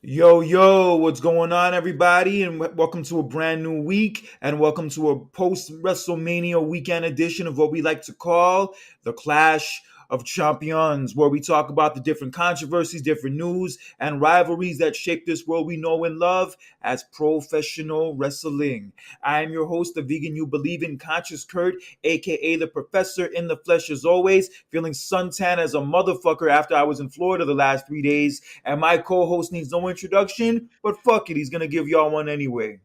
Yo, yo, what's going on, everybody? And welcome to a brand new week, and welcome to a post WrestleMania weekend edition of what we like to call the Clash of Champions, where we talk about the different controversies, different news, and rivalries that shape this world we know and love as professional wrestling. I am your host, the vegan you believe in, Conscious Kurt, aka the Professor in the flesh, as always, feeling suntan as a motherfucker after I was in Florida the last 3 days. And my co-host needs no introduction, but fuck it, he's gonna give y'all one anyway.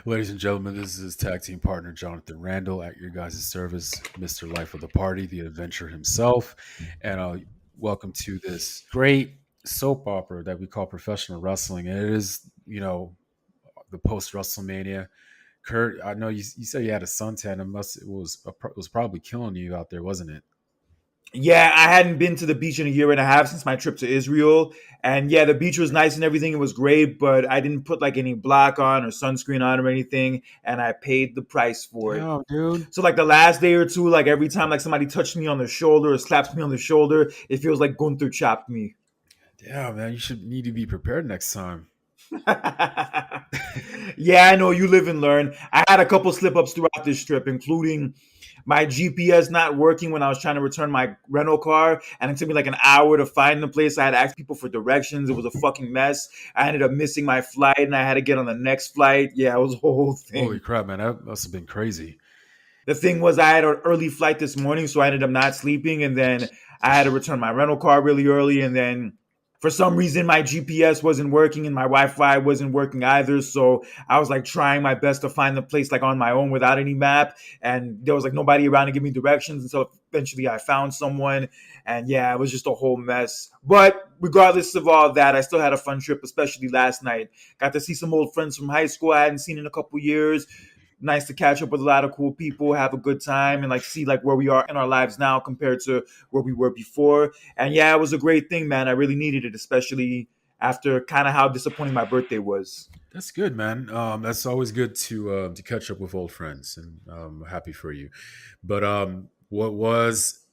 Ladies and gentlemen, this is his tag team partner, Jonathan Randall, at your guys' service, Mr. Life of the Party, the adventurer himself. And welcome to this great soap opera that we call professional wrestling. And it is, the post WrestleMania. Kurt, I know you said you had a suntan. It was probably killing you out there, wasn't it? Yeah, I hadn't been to the beach in a year and a half since my trip to Israel. And yeah, the beach was nice and everything. It was great, but I didn't put like any block on or sunscreen on or anything. And I paid the price for it. Damn, dude. So like the last day or two, like every time like somebody touched me on the shoulder or slaps me on the shoulder, it feels like Gunther chopped me. Damn, man, you should need to be prepared next time. Yeah, I know you live and learn. I had a couple slip ups throughout this trip, including my GPS not working when I was trying to return my rental car, and it took me like an hour to find the place. I had to ask people for directions. It was a fucking mess. I ended up missing my flight, and I had to get on the next flight. Yeah, it was a whole Holy thing. crap, man, that must have been crazy. The thing was, I had an early flight this morning, so I ended up not sleeping, and then I had to return my rental car really early, and then for some reason my GPS wasn't working and my Wi-Fi wasn't working either. So I was like trying my best to find the place like on my own without any map, and there was like nobody around to give me directions until eventually I found someone. And yeah, it was just a whole mess. But regardless of all that, I still had a fun trip, especially last night. Got to see some old friends from high school I hadn't seen in a couple years. Nice to catch up with a lot of cool people, have a good time, and like see like where we are in our lives now compared to where we were before. And yeah, it was a great thing, man. I really needed it, especially after kind of how disappointing my birthday was. That's good, man. That's always good to catch up with old friends, and happy for you. But what was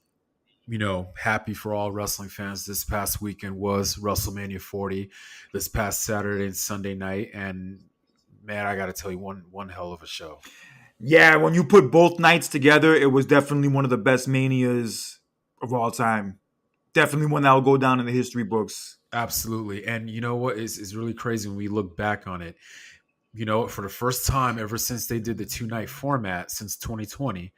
happy for all wrestling fans this past weekend was WrestleMania 40, this past Saturday and Sunday night, and man, I got to tell you, one hell of a show. Yeah, when you put both nights together, it was definitely one of the best manias of all time. Definitely one that will go down in the history books. Absolutely, and you know what is really crazy when we look back on it. For the first time ever since they did the 2 night format since 2020.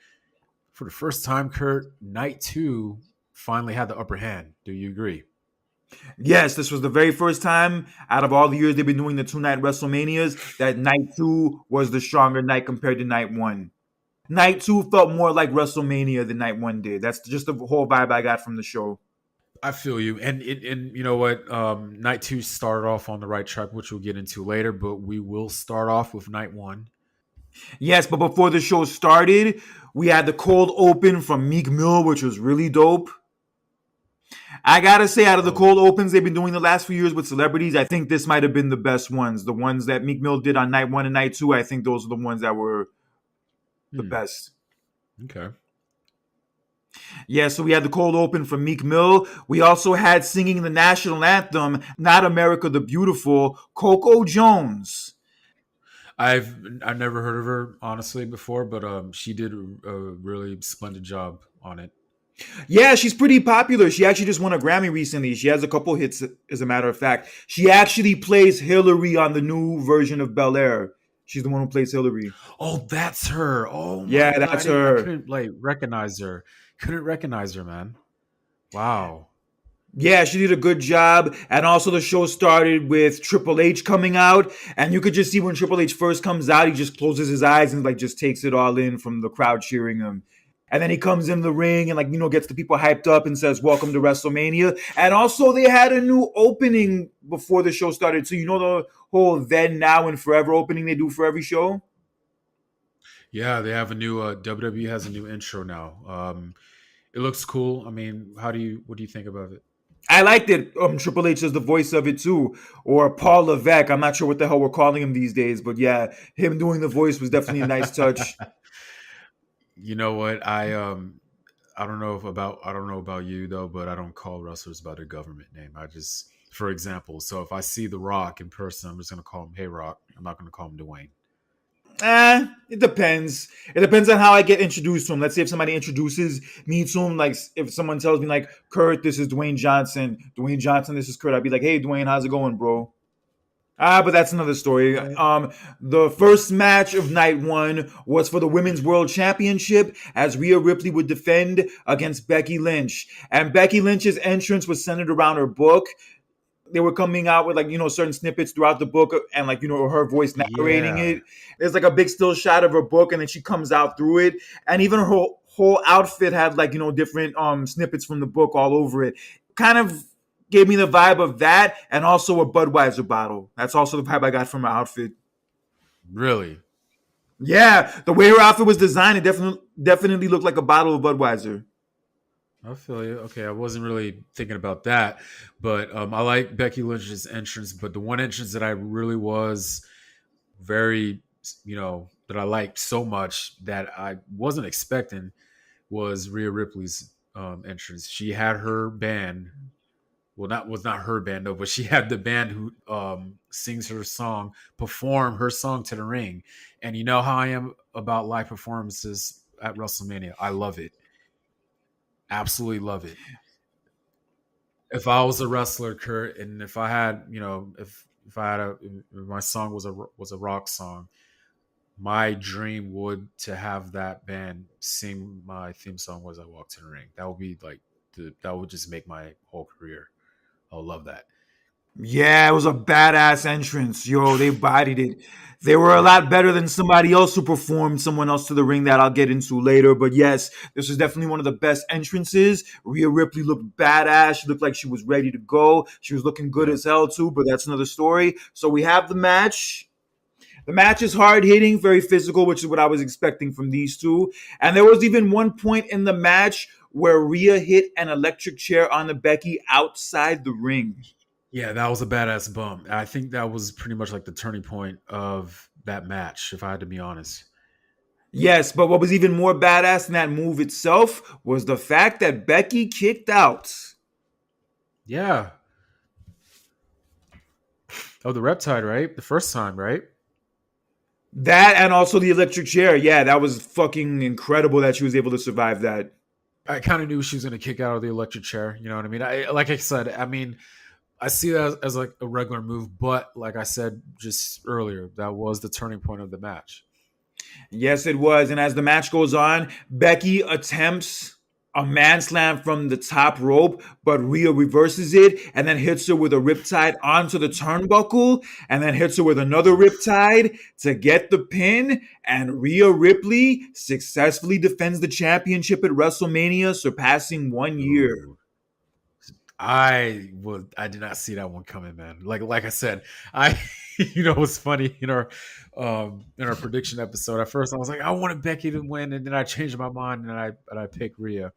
For the first time, Kurt, night two finally had the upper hand. Do you agree? Yes, this was the very first time out of all the years they've been doing the two-night WrestleManias that night two was the stronger night compared to night one. Night two felt more like WrestleMania than night one did. That's just the whole vibe I got from the show. I feel you, and you know what? Night two started off on the right track, which we'll get into later. But we will start off with night one. Yes, but before the show started, we had the cold open from Meek Mill, which was really dope. I gotta say, out of the Oh, cold opens they've been doing the last few years with celebrities, I think this might have been the best ones. The ones that Meek Mill did on night one and night two, I think those are the ones that were the hmm, best. okay. Yeah, so we had the cold open from Meek Mill. We also had singing the national anthem, Not America the Beautiful, Coco Jones. I've never heard of her honestly before, but she did a really splendid job on it. Yeah, she's pretty popular. She actually just won a Grammy recently. She has a couple hits, as a matter of fact. She actually plays Hillary on the new version of Bel Air. She's the one who plays Hillary. Oh, that's her. Oh my Yeah, god, that's I her. couldn't like recognize her. Couldn't recognize her, man. Wow. Yeah, she did a good job. And also, the show started with Triple H coming out. And you could just see when Triple H first comes out, he just closes his eyes and like just takes it all in from the crowd cheering him. And then he comes in the ring and like gets the people hyped up and says, "Welcome to WrestleMania." And also, they had a new opening before the show started. So the whole then, now, and forever opening they do for every show. Yeah, they have a new WWE has a new intro now. It looks cool. I mean, what do you think about it? I liked it. Triple H is the voice of it too, or Paul Levesque. I'm not sure what the hell we're calling him these days, but yeah, him doing the voice was definitely a nice touch. You know what? I don't know about you though, but I don't call wrestlers by their government name. I just for example. So if I see The Rock in person, I'm just going to call him Hey Rock. I'm not going to call him Dwayne. It depends. It depends on how I get introduced to him. Let's say if somebody introduces me to him, like if someone tells me like, Kurt, this is Dwayne Johnson. Dwayne Johnson, this is Kurt. I'd be like, hey, Dwayne, how's it going, bro? But that's another story. Right. The first match of night one was for the Women's World Championship as Rhea Ripley would defend against Becky Lynch. And Becky Lynch's entrance was centered around her book. They were coming out with like certain snippets throughout the book and like her voice narrating Yeah. it. There's like a big still shot of her book and then she comes out through it, and even her whole outfit had like different snippets from the book all over it. Kind of gave me the vibe of that, and also a Budweiser bottle. That's also the vibe I got from her outfit. Really? Yeah, the way her outfit was designed, it definitely looked like a bottle of Budweiser. I feel you. Okay, I wasn't really thinking about that, but I like Becky Lynch's entrance. But the one entrance that I really was very, that I liked so much that I wasn't expecting was Rhea Ripley's entrance. She had her band. Well, not her band though, but she had the band who sings her song, perform her song to the ring. And you know how I am about live performances at WrestleMania. I love it. Absolutely love it. If I was a wrestler, Kurt, and if I had, if I had if my song was a rock song, my dream would to have that band sing my theme song as I walk to the ring. That would be like that would just make my whole career. I would love that. Yeah, it was a badass entrance. Yo, they bodied it. They were a Yeah. lot better than somebody else who performed someone else to the ring that I'll get into later. But yes, this was definitely one of the best entrances. Rhea Ripley looked badass. She looked like she was ready to go. She was looking good Yeah. as hell too, but that's another story. So we have the match. The match is hard hitting, very physical, which is what I was expecting from these two. And there was even one point in the match where Rhea hit an electric chair on the Becky outside the ring. Yeah, that was a badass bump. I think that was pretty much like the turning point of that match, if I had to be honest. Yes, but what was even more badass than that move itself was the fact that Becky kicked out. Yeah. Oh, the Reptide, right? The first time, right? That and also the electric chair. Yeah, that was fucking incredible that she was able to survive that. I kind of knew she was going to kick out of the electric chair. You know what I mean? Like I said, I mean, I see that as like a regular move, but like I said just earlier, that was the turning point of the match. Yes, it was. And as the match goes on, Becky attempts a man slam from the top rope, but Rhea reverses it and then hits her with a riptide onto the turnbuckle and then hits her with another riptide to get the pin. And Rhea Ripley successfully defends the championship at WrestleMania, surpassing 1 year. Ooh. I did not see that one coming, man. Like I said, I what's funny in our prediction episode. At first I was like, I wanted Becky to win, and then I changed my mind and I picked Rhea.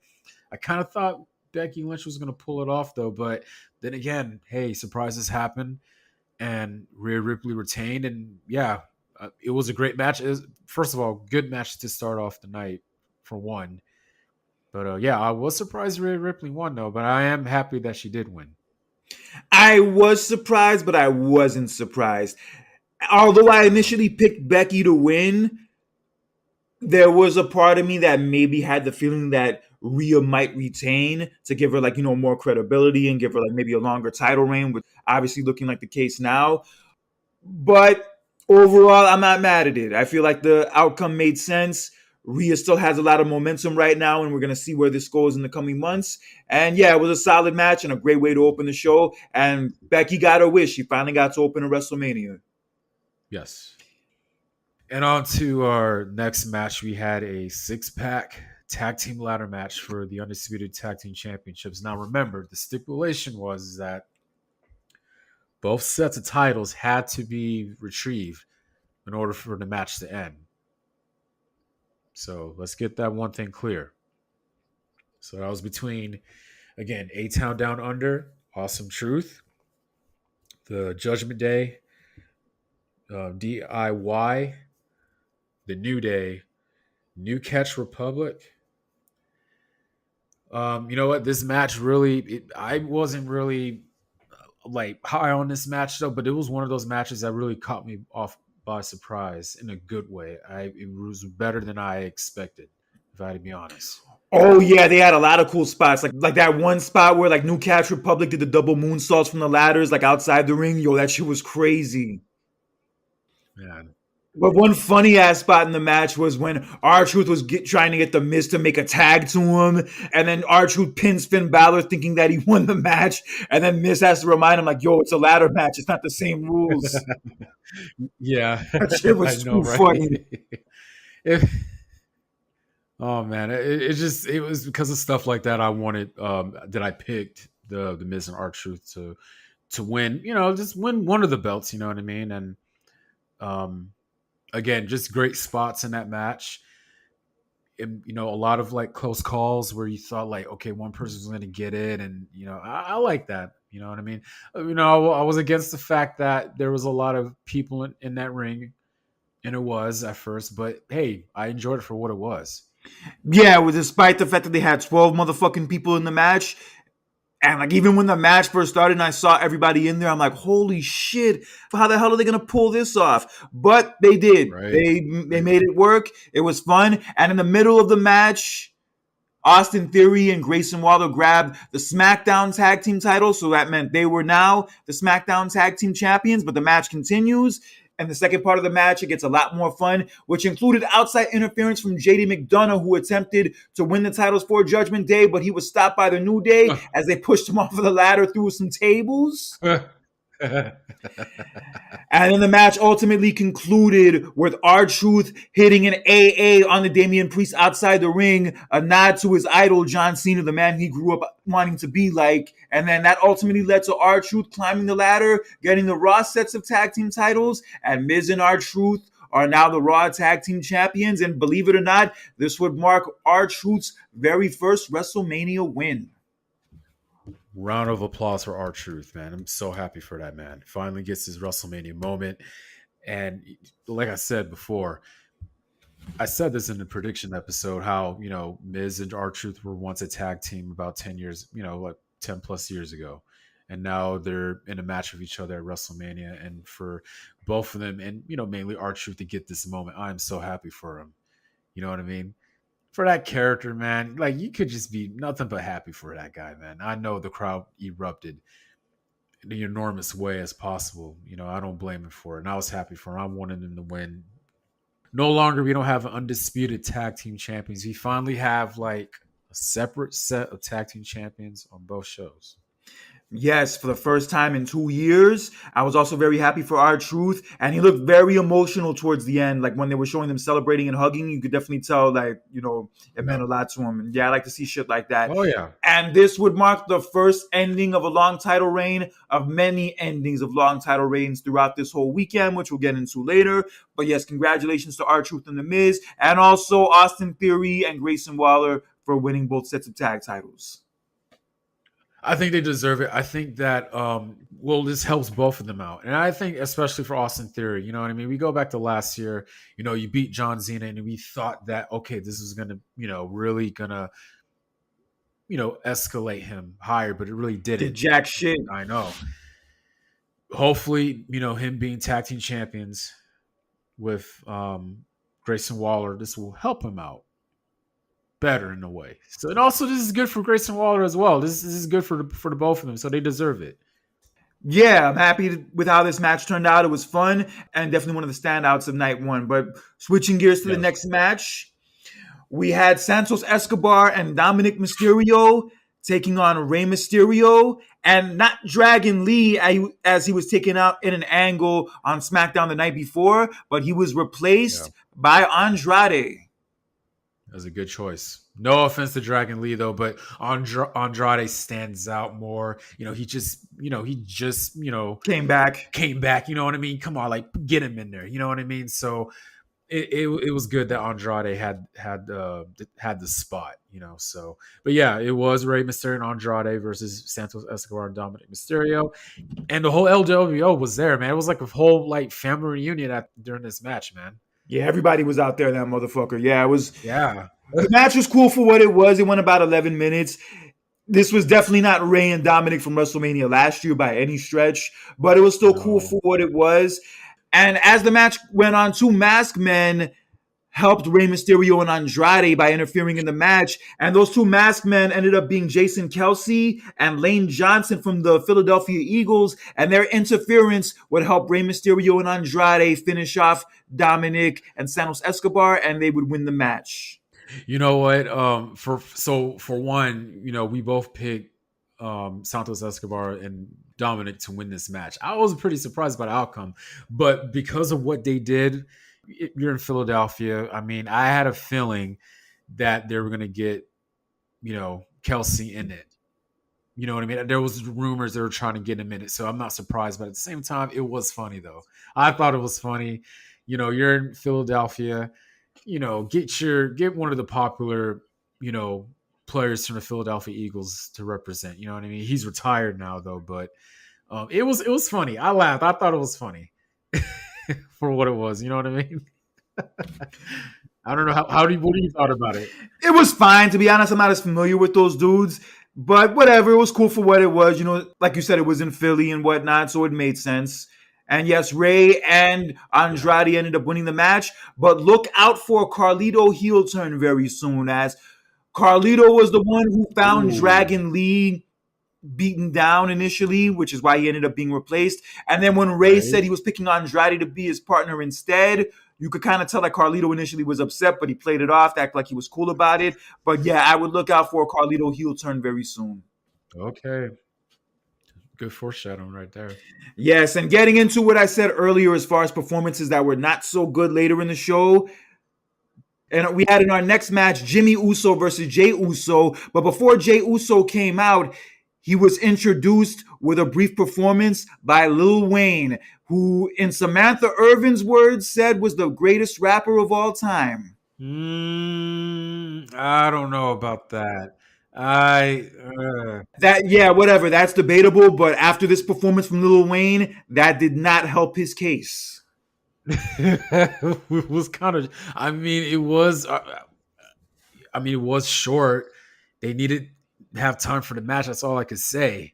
I kind of thought Becky Lynch was gonna pull it off though, but then again, hey, surprises happen and Rhea Ripley retained, and yeah, it was a great match. It was, first of all, good match to start off the night for one. But yeah, I was surprised Rhea Ripley won though, but I am happy that she did win. I was surprised, but I wasn't surprised. Although I initially picked Becky to win, there was a part of me that maybe had the feeling that Rhea might retain to give her like more credibility and give her like maybe a longer title reign, which obviously looking like the case now. But overall, I'm not mad at it. I feel like the outcome made sense. Rhea still has a lot of momentum right now, and we're gonna see where this goes in the coming months. And yeah, it was a solid match and a great way to open the show. And Becky got her wish; she finally got to open a WrestleMania. Yes. And on to our next match, we had a six-pack tag team ladder match for the undisputed tag team championships. Now, remember, the stipulation was that both sets of titles had to be retrieved in order for the match to end. So let's get that one thing clear. So that was between, again, A Town Down Under, Awesome Truth, the Judgment Day, DIY, the New Day, New Catch Republic. You know what? This match really, I wasn't really like high on this match though, but it was one of those matches that really caught me off by surprise in a good way. It was better than I expected, if I had to be honest. Oh yeah, they had a lot of cool spots. Like that one spot where like New Catch Republic did the double moonsaults from the ladders, like outside the ring. Yo, that shit was crazy. Man. But one funny ass spot in the match was when R-Truth was trying to get the Miz to make a tag to him, and then R-Truth pins Finn Balor thinking that he won the match, and then Miz has to remind him like, "Yo, it's a ladder match. It's not the same rules." Yeah, That shit I was know, too right? funny. It, oh man, it was because of stuff like that I wanted that I picked the Miz and R-Truth to win, just win one of the belts, you know what I mean? And um again, just great spots in that match. And, a lot of like close calls where you thought like, okay, one person's going to get it, and I like that. You know what I mean? I was against the fact that there was a lot of people in that ring, and it was at first, but hey, I enjoyed it for what it was. Yeah, well, despite the fact that they had 12 motherfucking people in the match, and like even when the match first started and I saw everybody in there, I'm like, holy shit, how the hell are they gonna pull this off? But they did. Right. They Right. made it work. It was fun. And in the middle of the match, Austin Theory and Grayson Waller grabbed the SmackDown Tag Team title. So that meant they were now the SmackDown Tag Team champions, but the match continues. And the second part of the match, it gets a lot more fun, which included outside interference from JD McDonough, who attempted to win the titles for Judgment Day, but he was stopped by the New Day as they pushed him off of the ladder through some tables. And then the match ultimately concluded with R-Truth hitting an AA on the Damien Priest outside the ring, a nod to his idol, John Cena, the man he grew up wanting to be like. And then that ultimately led to R-Truth climbing the ladder, getting the Raw sets of tag team titles, and Miz and R-Truth are now the Raw Tag Team Champions. And believe it or not, this would mark R-Truth's very first WrestleMania win. Round of applause for R-Truth, man. I'm so happy for that man. Finally gets his WrestleMania moment. And like I said before, I said this in the prediction episode how, Miz and R-Truth were once a tag team about 10 years, like 10 plus years ago. And now they're in a match with each other at WrestleMania. And for both of them, and, mainly R-Truth to get this moment, I'm so happy for him. You know what I mean? For that character, man, like you could just be nothing but happy for that guy, man. I know the crowd erupted in the enormous way as possible. I don't blame him for it. And I was happy for him. I wanted him to win. No longer we don't have undisputed tag team champions. We finally have like a separate set of tag team champions on both shows. Yes, for the first time in 2 years. I was also very happy for R-Truth, and he looked very emotional towards the end. Like when they were showing them celebrating and hugging, you could definitely tell, like, it Yeah. meant a lot to him. And yeah, I like to see shit like that. Oh yeah. And this would mark the first ending of a long title reign, of many endings of long title reigns throughout this whole weekend, which we'll get into later. But yes, congratulations to R-Truth and The Miz, and also Austin Theory and Grayson Waller for winning both sets of tag titles. I think they deserve it. I think that this helps both of them out. And I think especially for Austin Theory, you know what I mean? We go back to last year, you beat John Cena and we thought that okay, this was gonna, really gonna, escalate him higher, but it really Did didn't. jack shit. I know. Hopefully, him being tag team champions with Grayson Waller, this will help him out better in a way. So, and also this is good for Grayson Waller as well. This is good for the both of them, so they deserve it. Yeah, I'm happy with how this match turned out. It was fun and definitely one of the standouts of night one. But switching gears to the Yes. next match, we had Santos Escobar and Dominic Mysterio taking on Rey Mysterio, and not Dragon Lee as he was taken out in an angle on SmackDown the night before, but he was replaced by Andrade. That was a good choice. No offense to Dragon Lee though, but Andrade stands out more. He just Came back. came back. You know what I mean? Come on, like get him in there. You know what I mean? So it was good that Andrade had the spot. So but yeah, it was Rey Mysterio and Andrade versus Santos Escobar and Dominic Mysterio, and the whole LWO was there, man. It was like a whole like family reunion during this match, man. Yeah, everybody was out there, that motherfucker. Yeah, it was. Yeah. The match was cool for what it was. It went about 11 minutes. This was definitely not Rey and Dominic from WrestleMania last year by any stretch, but it was still cool No. for what it was. And as the match went on, two masked men helped Rey Mysterio and Andrade by interfering in the match. And those two masked men ended up being Jason Kelsey and Lane Johnson from the Philadelphia Eagles. And their interference would help Rey Mysterio and Andrade finish off Dominic and Santos Escobar, and they would win the match. You know what? For one, we both picked Santos Escobar and Dominic to win this match. I was pretty surprised by the outcome, but because of what they did, you're in Philadelphia. I mean, I had a feeling that they were going to get Kelsey in it. You know what I mean? There was rumors they were trying to get him in it, so I'm not surprised. But at the same time, it was funny though. I thought it was funny. You're in Philadelphia. Get one of the popular, players from the Philadelphia Eagles to represent. You know what I mean? He's retired now though, but it was funny. I laughed. I thought it was funny for what it was. You know what I mean? I don't know what do you thought about it? It was fine. To be honest, I'm not as familiar with those dudes, but whatever. It was cool for what it was. Like you said, it was in Philly and whatnot, so it made sense. And yes, Rey and Andrade ended up winning the match, but look out for a Carlito heel turn very soon, as Carlito was the one who found Ooh, Dragon Lee beaten down initially, which is why he ended up being replaced. And then when Rey right. said he was picking Andrade to be his partner instead, you could kind of tell that Carlito initially was upset, but he played it off, acted like he was cool about it. But yeah, I would look out for a Carlito heel turn very soon. Okay. Good foreshadowing right there. Yes, and getting into what I said earlier as far as performances that were not so good later in the show, and we had in our next match Jimmy Uso versus Jay Uso. But before Jay Uso came out, he was introduced with a brief performance by Lil Wayne, who, in Samantha Irvin's words, said was the greatest rapper of all time. I don't know about that. I That, yeah, whatever, that's debatable. But after this performance from Lil Wayne, that did not help his case. it was kind of. I mean, it was. It was short. They needed to have time for the match. That's all I could say.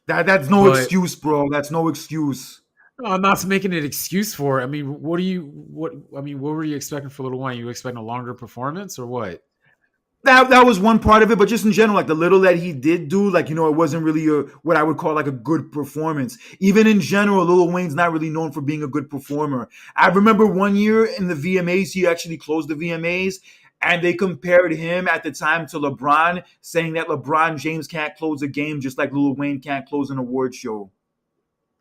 That's no But excuse, bro. That's no excuse. no, I'm not making an excuse for it. I mean, what do you what? I mean, what were you expecting for Little Wayne? You expecting a longer performance or what? That was one part of it, but just in general, like the little that he did do, like it wasn't really what I would call like a good performance. Even in general, Lil Wayne's not really known for being a good performer. I remember one year in the VMAs, he actually closed the VMAs, and they compared him at the time to LeBron, saying that LeBron James can't close a game just like Lil Wayne can't close an award show.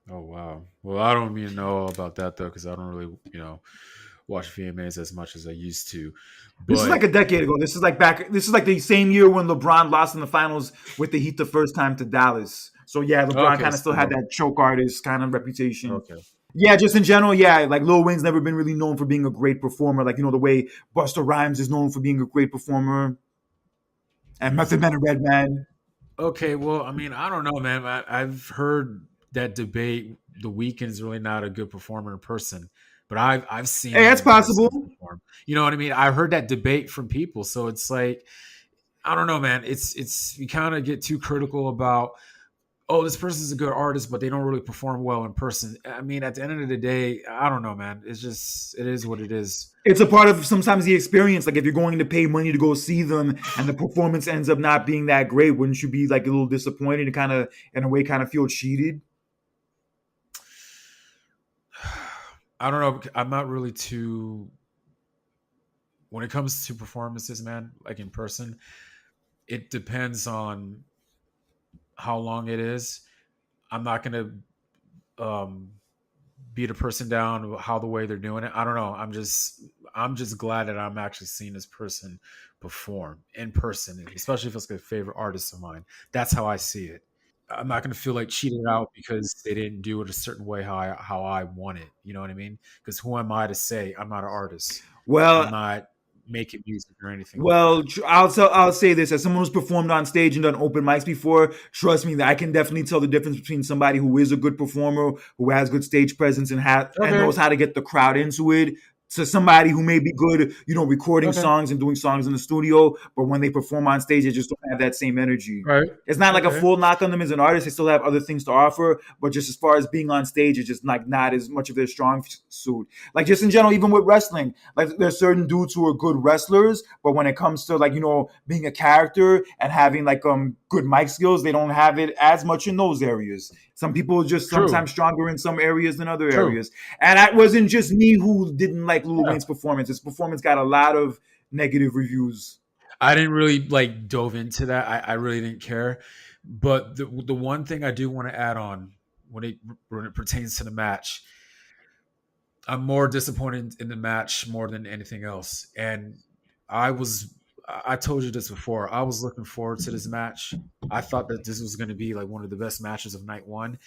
Oh wow. Well, I don't even know about that though, because I don't really watch VMAs as much as I used to. This is like But a decade ago. This is like the same year when LeBron lost in the finals with the Heat the first time to Dallas. So yeah, LeBron okay, kind of still had so that choke artist kind of reputation. okay. Yeah, just in general, yeah, like Lil Wayne's never been really known for being a great performer. Like, the way Busta Rhymes is known for being a great performer and Method Man and Redman. Okay, well, I mean, I don't know, man. I've heard that debate. The Weeknd's really not a good performer in person, but I've seen Hey, him that's in person possible. perform. You know what I mean? I heard that debate from people, so it's like I don't know, man. It's you kind of get too critical about oh, this person's a good artist, but they don't really perform well in person. I mean, at the end of the day, I don't know, man. It's just it is what it is. It's a part of sometimes the experience. Like if you're going to pay money to go see them and the performance ends up not being that great, wouldn't you be like a little disappointed and kind of, in a way, kind of feel cheated? I don't know. I'm not really too when it comes to performances, man. Like in person, it depends on how long it is. I'm not gonna beat a person down how the way they're doing it. I don't know. I'm just glad that I'm actually seeing this person perform in person, especially if it's like a favorite artist of mine. That's how I see it. I'm not going to feel like cheated out because they didn't do it a certain way how I want it. You know what I mean? Because who am I to say I'm not an artist? I'm Well, not making music or anything like Well, that. I'll say this as someone who's performed on stage and done open mics before. Trust me, that I can definitely tell the difference between somebody who is a good performer, who has good stage presence and Okay. knows how to get the crowd into it, to somebody who may be good, recording Okay. songs and doing songs in the studio, but when they perform on stage, they just don't have that same energy. Right. It's not like a Okay. full knock on them as an artist. They still have other things to offer, but just as far as being on stage, it's just like not as much of their strong suit. Like just in general, even with wrestling, like there's certain dudes who are good wrestlers, but when it comes to like being a character and having like good mic skills, they don't have it as much in those areas. Some people are just True. sometimes stronger in some areas than other True. areas. And that wasn't just me who didn't like Lil Yeah. Wayne's performance. His performance got a lot of negative reviews. I didn't really like dove into that. I really didn't care. But the one thing I do want to add on when it pertains to the match, I'm more disappointed in the match more than anything else. And I was I told you this before. I was looking forward to this match. I thought that this was going to be like one of the best matches of night one.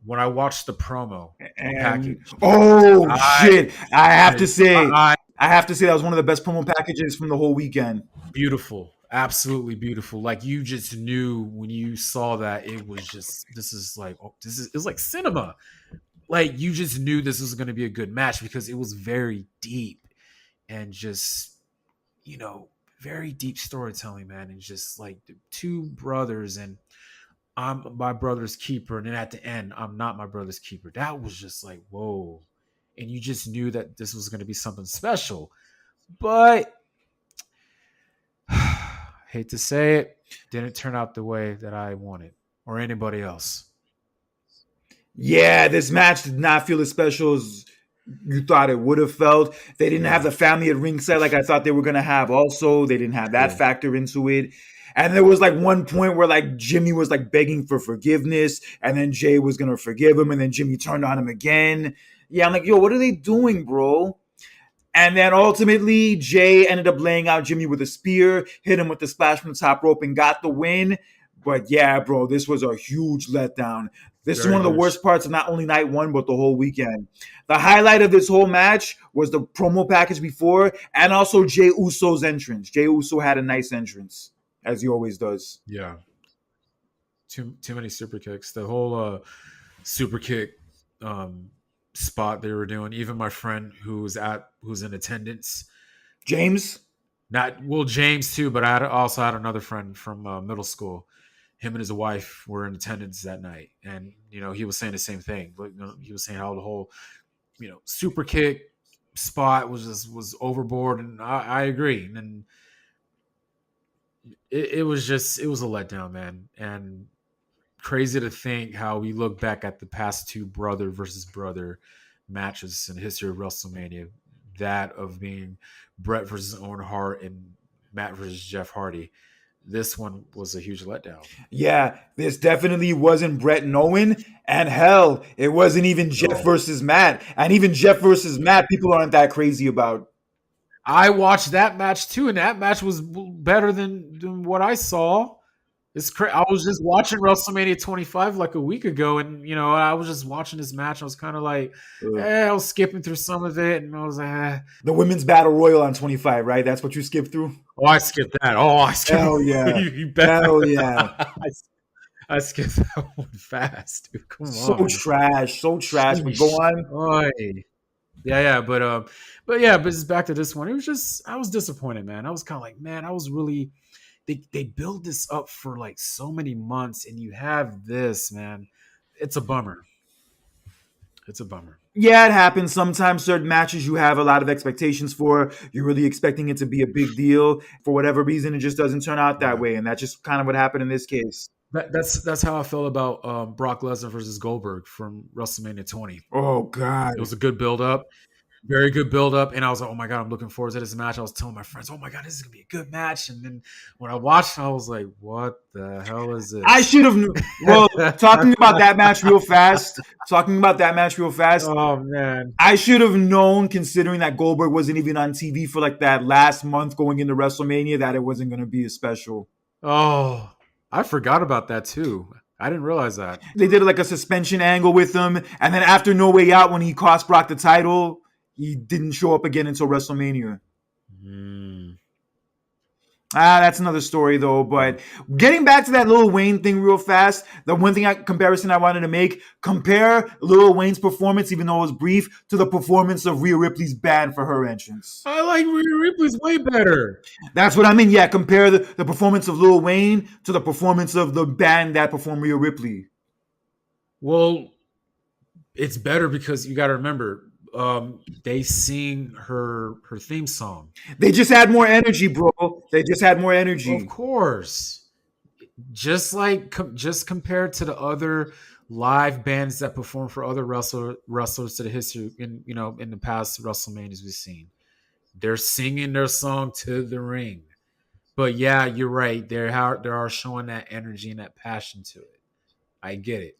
When I watched the promo And package, oh I shit, I have to say, I that was one of the best promo packages from the whole weekend. beautiful, absolutely beautiful. Like you just knew when you saw that it was just this is like it's like cinema. Like you just knew this was going to be a good match because it was very deep and just you know very deep storytelling, man, and just like the two brothers and I'm my brother's keeper, and then at the end I'm not my brother's keeper. That was just like whoa, and you just knew that this was going to be something special. But hate to say it, didn't turn out the way that I wanted or anybody else. Yeah, this match did not feel as special as you thought it would have felt. They didn't have Yeah, the family at ringside like I thought they were gonna have. Also, they didn't have that true. factor into it. And there was like one point where like Jimmy was like begging for forgiveness, and then Jay was gonna forgive him, and then Jimmy turned on him again. Yeah, I'm like, yo, what are they doing, bro? And then ultimately, Jay ended up laying out Jimmy with a spear, hit him with the splash from the top rope, and got the win. But yeah, bro, this was a huge letdown. This is one Very of the huge. worst parts of not only night one, but the whole weekend. The highlight of this whole match was the promo package before, and also Jay Uso's entrance. Jay Uso had a nice entrance, as he always does. Yeah, too many super kicks. The whole super kick um, spot they were doing. Even my friend who's in attendance. James? Not well, James too, but also had another friend from middle school. Him and his wife were in attendance that night, and he was saying the same thing. But he was saying how the whole super kick spot was overboard, and I agree. And it was a letdown, man. And crazy to think how we look back at the past two brother versus brother matches in the history of WrestleMania. That of being Brett versus Owen Hart and Matt versus Jeff Hardy. This one was a huge letdown. Yeah, this definitely wasn't Brett and Owen. And hell, it wasn't even Jeff No. versus Matt. And even Jeff versus Matt, people aren't that crazy about. I watched that match too, and that match was better than what I saw. It's crazy. I was just watching WrestleMania 25 like a week ago, and I was just watching this match. I was kind of like, I was skipping through some of it, and I was like, The women's battle royal on 25, right? That's what you skipped through? oh, I skipped that. Oh, I skipped. Hell yeah. You bet. Hell yeah. I skipped that one fast, dude. Come So on. trash. So trash. But go on. Oy. Yeah, but yeah, but just back to this one. It was just I was disappointed, man. I was kind of like, man, I was really they build this up for like so many months, and you have this, man. It's a bummer. It's a bummer. Yeah, it happens. Sometimes certain matches you have a lot of expectations for. You're really expecting it to be a big deal. For whatever reason, it just doesn't turn out that Yeah. way. And that's just kind of what happened in this case. That's how I felt about Brock Lesnar versus Goldberg from WrestleMania 20. Oh, God. It was a good build up. Very good build up, and I was like, "Oh my god, I'm looking forward to this match." I was telling my friends, "Oh my god, this is gonna be a good match." And then when I watched, I was like, "What the hell is I this?" should have. Well, talking about that match real fast. Talking about that match real fast. Oh man, I should have known, considering that Goldberg wasn't even on TV for like that last month going into WrestleMania, that it wasn't going to be a special. oh, I forgot about that too. I didn't realize that. They did like a suspension angle with him, and then after No Way Out, when he cost Brock the title, he didn't show up again until WrestleMania. Mm. That's another story though. But getting back to that Lil Wayne thing real fast, the one thing comparison I wanted to make: compare Lil Wayne's performance, even though it was brief, to the performance of Rhea Ripley's band for her entrance. I like Rhea Ripley's way better. That's what I mean. Yeah, compare the performance of Lil Wayne to the performance of the band that performed Rhea Ripley. Well, it's better because you got to remember, they sing her theme song. They just had more energy, bro. They just had more Of energy. course, just compared to the other live bands that perform for other wrestlers to the history in the past WrestleManias we've seen. They're singing their song to the ring. But yeah, you're right. They are showing that energy and that passion to it. I get it.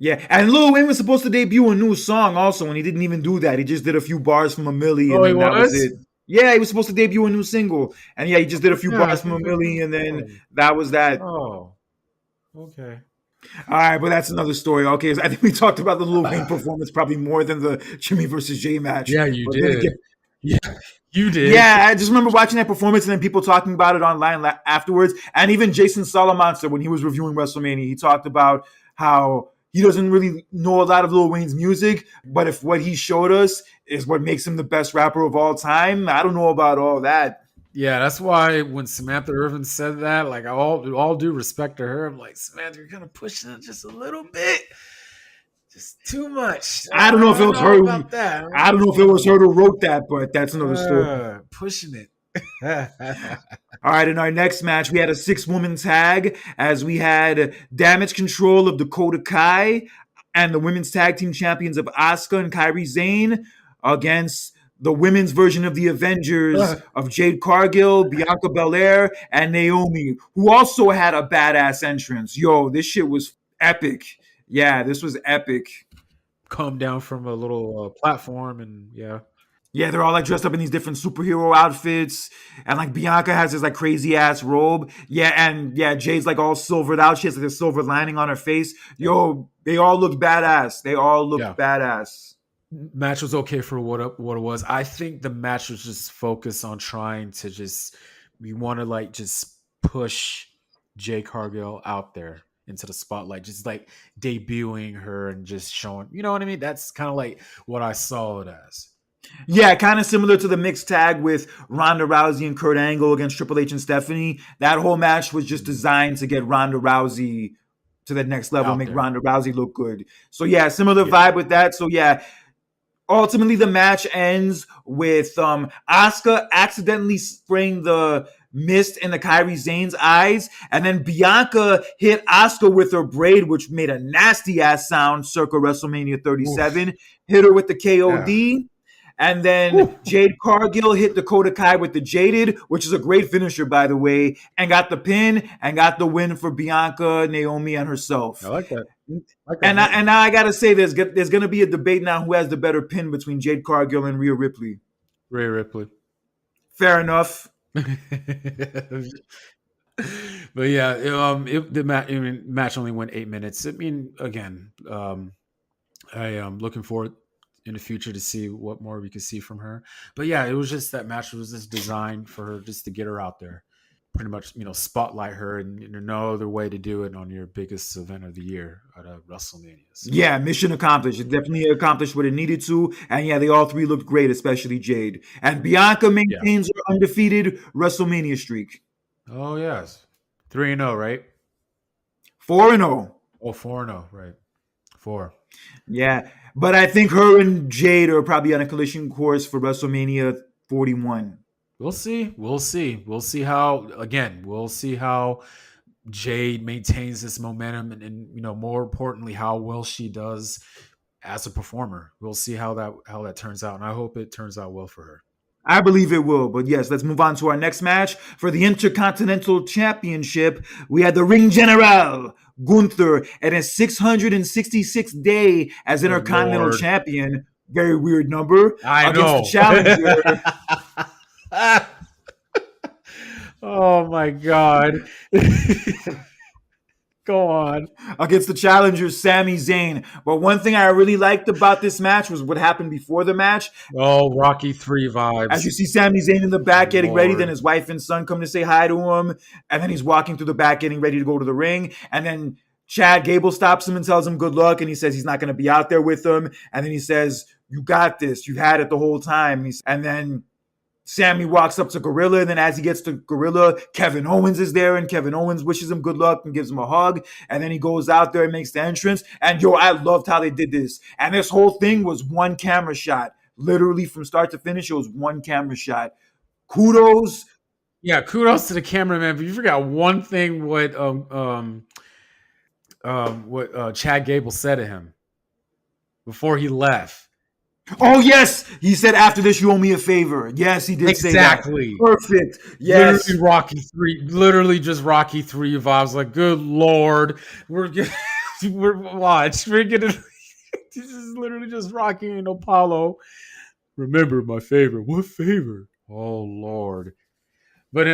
Yeah, and Lil Wayne was supposed to debut a new song also, and he didn't even do that. He just did a few bars from a Millie, and Oh, he then that was was? it. Yeah, he was supposed to debut a new single, and yeah, he just did a few Yeah, I bars from a think I Millie, think and then so. that was that. Oh, okay. All right, but that's another story. Okay, so I think we talked about the Lil Wayne performance probably more than the Jimmy versus Jay match. Yeah, you But then did. again, Yeah, you did. yeah, I just remember watching that performance and then people talking about it online afterwards. And even Jason Salamonster, when he was reviewing WrestleMania, he talked about how he doesn't really know a lot of Lil Wayne's music, but if what he showed us is what makes him the best rapper of all time, I don't know about all that. Yeah, that's why when Samantha Irvin said that, like all due respect to her, I'm like, Samantha, you're kind of pushing it just a little bit, just too much. I don't know if I it don't was know her. about that. I I don't don't know if it was her who wrote that, but that's another story. pushing it. All right, in our next match, we had a 6-woman tag as we had Damage Control of Dakota Kai and the women's tag team champions of Asuka and Kairi Sane against the women's version of the Avengers of Jade Cargill, Bianca Belair, and Naomi, who also had a badass entrance. Yo, this shit was epic. Yeah, this was epic. Come down from a little platform, and yeah. Yeah, they're all like dressed up in these different superhero outfits, and like Bianca has this like crazy ass robe. Yeah, and yeah, Jade's like all silvered out. She has like a silver lining on her face. Yo, they all looked badass. They all looked Yeah. badass. Match was okay for what it was. I think the match was just focused on trying to just we want to like just push Jay Cargill out there into the spotlight, just like debuting her and just showing, you know what I mean? That's kind of like what I saw it as. Yeah, kind of similar to the mixed tag with Ronda Rousey and Kurt Angle against Triple H and Stephanie. That whole match was just designed to get Ronda Rousey to the next level, Out make there. Ronda Rousey look good. So yeah, similar Yeah. vibe with that. So yeah, ultimately the match ends with Asuka accidentally spraying the mist in the Kairi Sane's eyes, and then Bianca hit Asuka with her braid, which made a nasty ass sound circa WrestleMania Oof. 37. Hit her with the Yeah. KOD. And then Woo. Jade Cargill hit Dakota Kai with the Jaded, which is a great finisher, by the way, and got the pin and got the win for Bianca, Naomi, and I herself. like that. I like that And match. now I gotta say, there's gonna be a debate now who has the better pin between Jade Cargill and Rhea Ripley. Ray Ripley. Fair enough. But yeah, the match only went 8 minutes. I mean, again, I am looking forward in the future to see what more we could see from her. But yeah, it was just that match was just designed for her just to get her out there, pretty much, spotlight her, and no other way to do it on your biggest event of the year at a WrestleMania. So Yeah, mission accomplished. It definitely accomplished what it needed to. And yeah, they all three looked great, especially Jade. And Bianca yeah. maintains her undefeated WrestleMania streak. Oh yes, 3-0, right? 4-0. Oh, 4-0, right? 4. Yeah. But I think her and Jade are probably on a collision course for WrestleMania 41. We'll see. We'll see. We'll see how Jade maintains this momentum, and more importantly, how well she does as a performer. We'll see how that turns out, and I hope it turns out well for her. I believe it will. But yes, let's move on to our next match. For the Intercontinental Championship, we had the Ring General, Gunther, at his 666th day as Good Intercontinental Lord, Champion. Very weird number. I Against the know. challenger. Oh my God! Go on. against the challenger Sami Zayn. But one thing I really liked about this match was what happened before the match. Oh, Rocky 3 As you vibes. see Sami Zayn in the back getting ready, then Lord. his wife and son come to say hi to him, and then he's walking through the back getting ready to go to the ring, and then Chad Gable stops him and tells him good luck, and he says he's not going to be out there with him, and then he says, "You got this. You've had it the whole time." And then Sammy walks up to Gorilla, and then as he gets to Gorilla, Kevin Owens is there, and Kevin Owens wishes him good luck and gives him a hug, and then he goes out there and makes the entrance, and yo, I loved how they did this, and this whole thing was one camera shot. Literally from start to finish, it was one camera shot. Kudos. Yeah, kudos to the cameraman, but you forgot one thing what Chad Gable said to him before he left. Oh, yes. He said, after this, you owe me a favor. Yes, he did say that. Exactly. Perfect. Yes. Literally Rocky 3, literally just Rocky 3 vibes. Like, good Lord, we're gonna we're gonna this is literally just Rocky and Apollo. Remember my favor. What favor? Oh Lord. But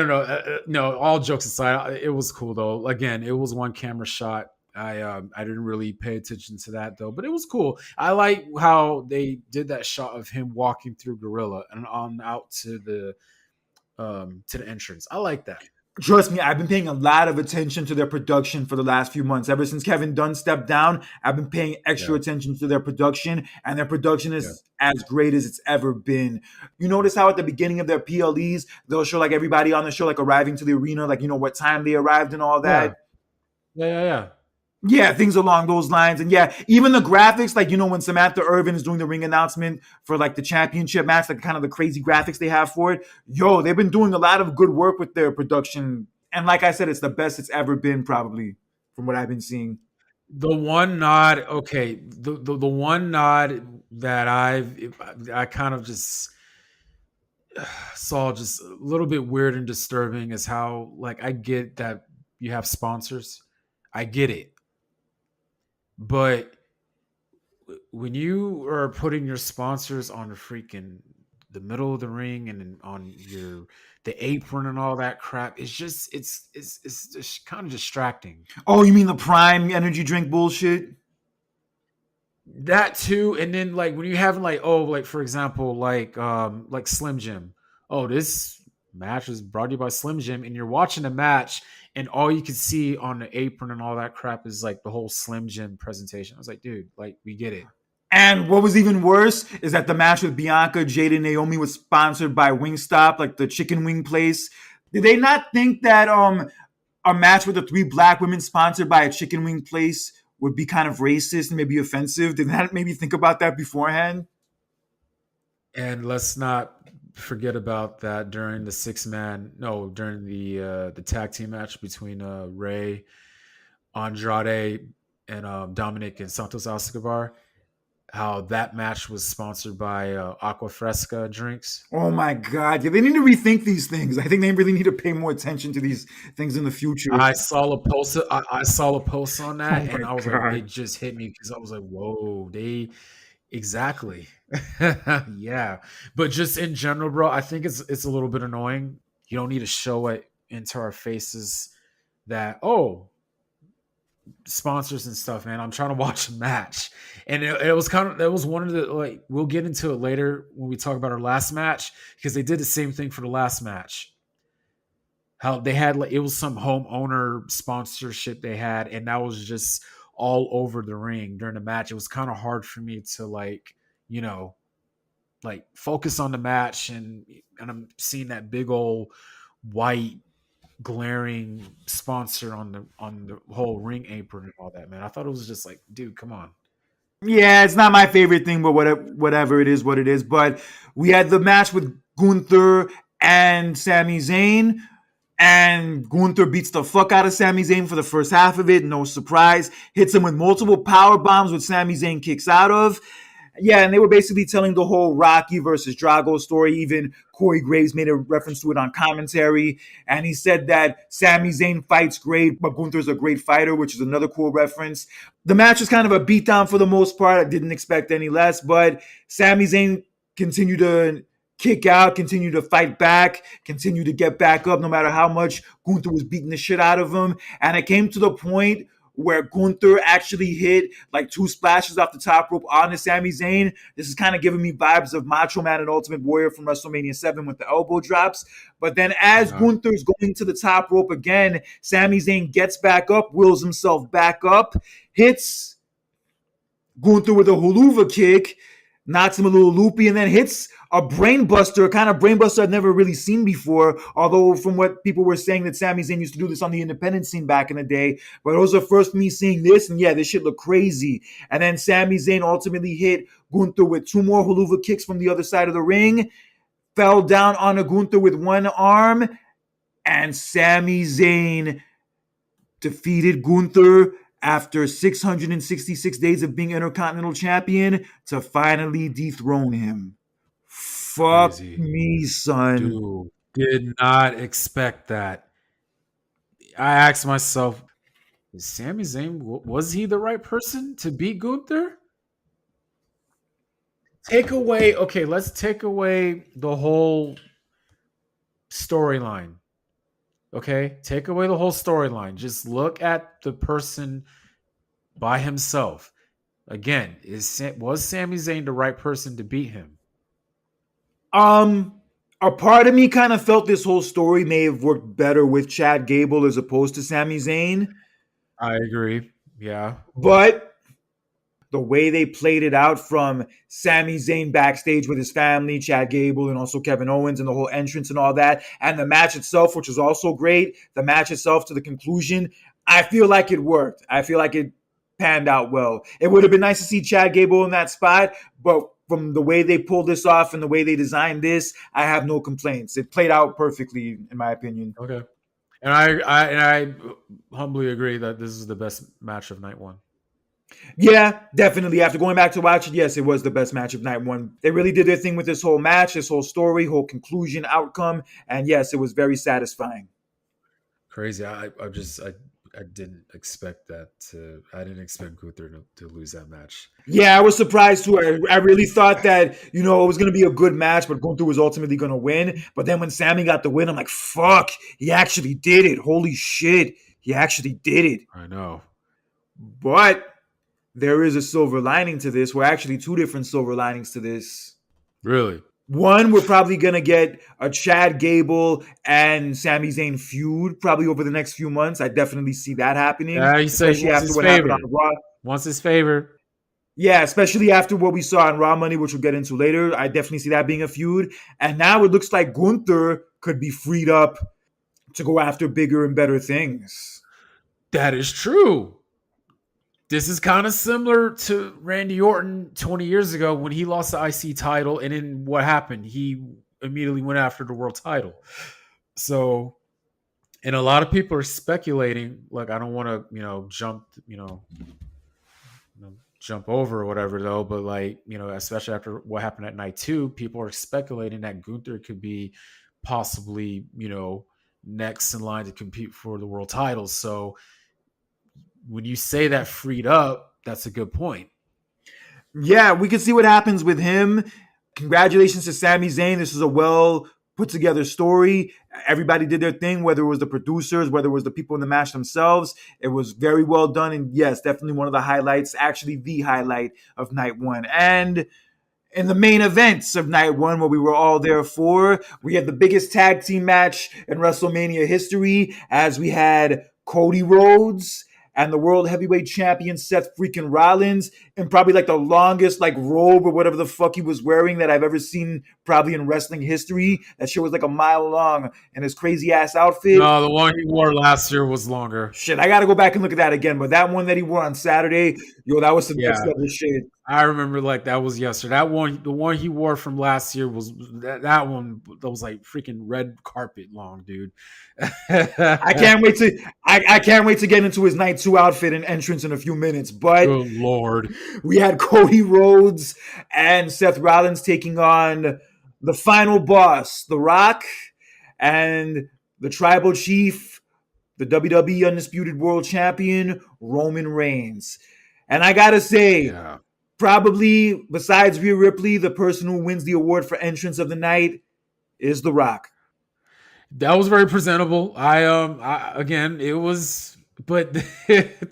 no. All jokes aside, it was cool though. Again, it was one camera shot. I didn't really pay attention to that though, but it was cool. I like how they did that shot of him walking through Gorilla and on out to the entrance. I like that. Trust me, I've been paying a lot of attention to their production for the last few months. Ever since Kevin Dunn stepped down, I've been paying extra Yeah, attention to their production, and their production yeah, is as great as it's ever been. You notice how at the beginning of their PLEs, they'll show like everybody on the show like arriving to the arena, like what time they arrived and all yeah, that. yeah. Yeah, things along those lines. And yeah, even the graphics, like, when Samantha Irvin is doing the ring announcement for like the championship match, like kind of the crazy graphics they have for it. Yo, they've been doing a lot of good work with their production. And like I said, it's the best it's ever been, probably, from what I've been seeing. The one nod, okay, the one nod that I kind of just saw just a little bit weird and disturbing is how, like, I get that you have sponsors, I get it, but when you are putting your sponsors on the freaking the middle of the ring and on the apron and all that crap, it's just kind of distracting. Oh, you mean the Prime energy drink bullshit? That too, and then like when you have like, oh, like for example, like Slim Jim. Oh, this match is brought to you by Slim Jim, and you're watching the match, and all you can see on the apron and all that crap is like the whole Slim Jim presentation. I was like, dude, like we get it. And what was even worse is that the match with Bianca, Jade, and Naomi was sponsored by Wingstop, like the chicken wing place. Did they not think that a match with the three black women sponsored by a chicken wing place would be kind of racist and maybe offensive? Did that maybe think about that beforehand? And let's not forget about that during during the tag team match between Ray, Andrade, and Dominic and Santos Escobar. How that match was sponsored by Aqua Fresca drinks. Oh my God. Yeah, they need to rethink these things. I think they really need to pay more attention to these things in the future. I saw a post on Oh that, my and I was like, God. it just hit me because I was like, whoa, they exactly, yeah. But just in general, bro, I think it's a little bit annoying. You don't need to show it into our faces that, oh, sponsors and stuff, man. I'm trying to watch a match, and it was kind of, that was one of the, like, we'll get into it later when we talk about our last match, because they did the same thing for the last match. How they had, like, it was some homeowner sponsorship they had, and that was just all over the ring during the match. It was kind of hard for me to, like, you know, like focus on the match, and I'm seeing that big old white glaring sponsor on the whole ring apron and all that, man. I thought it was just like, dude, come on. Yeah, it's not my favorite thing, but whatever it is, what it is. But we had the match with Gunther and Sami Zayn. And Gunther beats the fuck out of Sami Zayn for the first half of it. No surprise. Hits him with multiple power bombs, which Sami Zayn kicks out of. Yeah, and they were basically telling the whole Rocky versus Drago story. Even Corey Graves made a reference to it on commentary. And he said that Sami Zayn fights great, but Gunther's a great fighter, which is another cool reference. The match was kind of a beatdown for the most part. I didn't expect any less, but Sami Zayn continued to kick out, continue to fight back, continue to get back up no matter how much Gunther was beating the shit out of him. And it came to the point where Gunther actually hit like 2 splashes off the top rope onto Sami Zayn. This is kind of giving me vibes of Macho Man and Ultimate Warrior from WrestleMania 7 with the elbow drops. But then as Yeah. Gunther's going to the top rope again, Sami Zayn gets back up, wheels himself back up, hits Gunther with a huluva kick, knocks him a little loopy, and then hits a brainbuster, a kind of brainbuster I've never really seen before. Although, from what people were saying, that Sami Zayn used to do this on the independent scene back in the day. But it was the first me seeing this, and yeah, this shit looked crazy. And then Sami Zayn ultimately hit Gunther with 2 more huluva kicks from the other side of the ring, fell down on a Gunther with one arm, and Sami Zayn defeated Gunther after 666 days of being Intercontinental Champion to finally dethrone him. Fuck Crazy. me, son. Dude, did not expect that. I asked myself, is Sami Zayn, was he the right person to beat Gunther? Let's take away the whole storyline. Okay? Take away the whole storyline. Just look at the person by himself. Again, was Sami Zayn the right person to beat him? A part of me kind of felt this whole story may have worked better with Chad Gable as opposed to Sami Zayn, I agree. Yeah. but the way they played it out from Sami Zayn backstage with his family, Chad Gable, and also Kevin Owens, and the whole entrance and all that, and the match itself, which was also great, the match itself to the conclusion, I feel like it worked. I feel like it panned out well. It would have been nice to see Chad Gable in that spot, but from the way they pulled this off and the way they designed this, I have no complaints. It played out perfectly, in my opinion. Okay. And I humbly agree that this is the best match of night one. Yeah, definitely. After going back to watch it, yes, it was the best match of night one. They really did their thing with this whole match, this whole story, whole conclusion, outcome, and yes, it was very satisfying. Crazy. I didn't expect that I didn't expect Gunther to lose that match. Yeah, I was surprised too. I really thought that, it was going to be a good match, but Gunther was ultimately going to win. But then when Sammy got the win, I'm like, fuck, he actually did it. Holy shit, he actually did it. I know. But there is a silver lining to this. We're actually 2 different silver linings to this. Really? One, we're probably going to get a Chad Gable and Sami Zayn feud probably over the next few months. I definitely see that happening. Yeah, he said especially after what happened on Raw. Wants his favor. Yeah, especially after what we saw on Raw Money, which we'll get into later. I definitely see that being a feud. And now it looks like Gunther could be freed up to go after bigger and better things. That is true. This is kind of similar to Randy Orton 20 years ago when he lost the IC title, and then what happened? He immediately went after the world title. So, and a lot of people are speculating, like, I don't want to, jump over or whatever though, but like, especially after what happened at night 2, people are speculating that Gunther could be possibly, next in line to compete for the world title. So, when you say that freed up, that's a good point. Yeah, we can see what happens with him. Congratulations to Sami Zayn. This is a well put together story. Everybody did their thing, whether it was the producers, whether it was the people in the match themselves. It was very well done. And yes, definitely one of the highlights, actually the highlight of night 1. And in the main events of night 1, what we were all there for, we had the biggest tag team match in WrestleMania history, as we had Cody Rhodes and the world heavyweight champion Seth freaking Rollins in probably like the longest like robe or whatever the fuck he was wearing that I've ever seen probably in wrestling history. That shit was like a mile long in his crazy ass outfit. No, the one he wore last year was longer. Shit, I gotta go back and look at that again. But that one that he wore on Saturday, that was some next level shit. I remember like that was yesterday. The one he wore from last year was that one that was like freaking red carpet long, dude. I can't wait to get into his night 2 outfit and entrance in a few minutes. But good Lord, we had Cody Rhodes and Seth Rollins taking on the final boss, The Rock, and the tribal chief, the WWE Undisputed World Champion, Roman Reigns. And I gotta say, probably besides Rhea Ripley, the person who wins the award for entrance of the night is The Rock. That was very presentable. Again, it was But the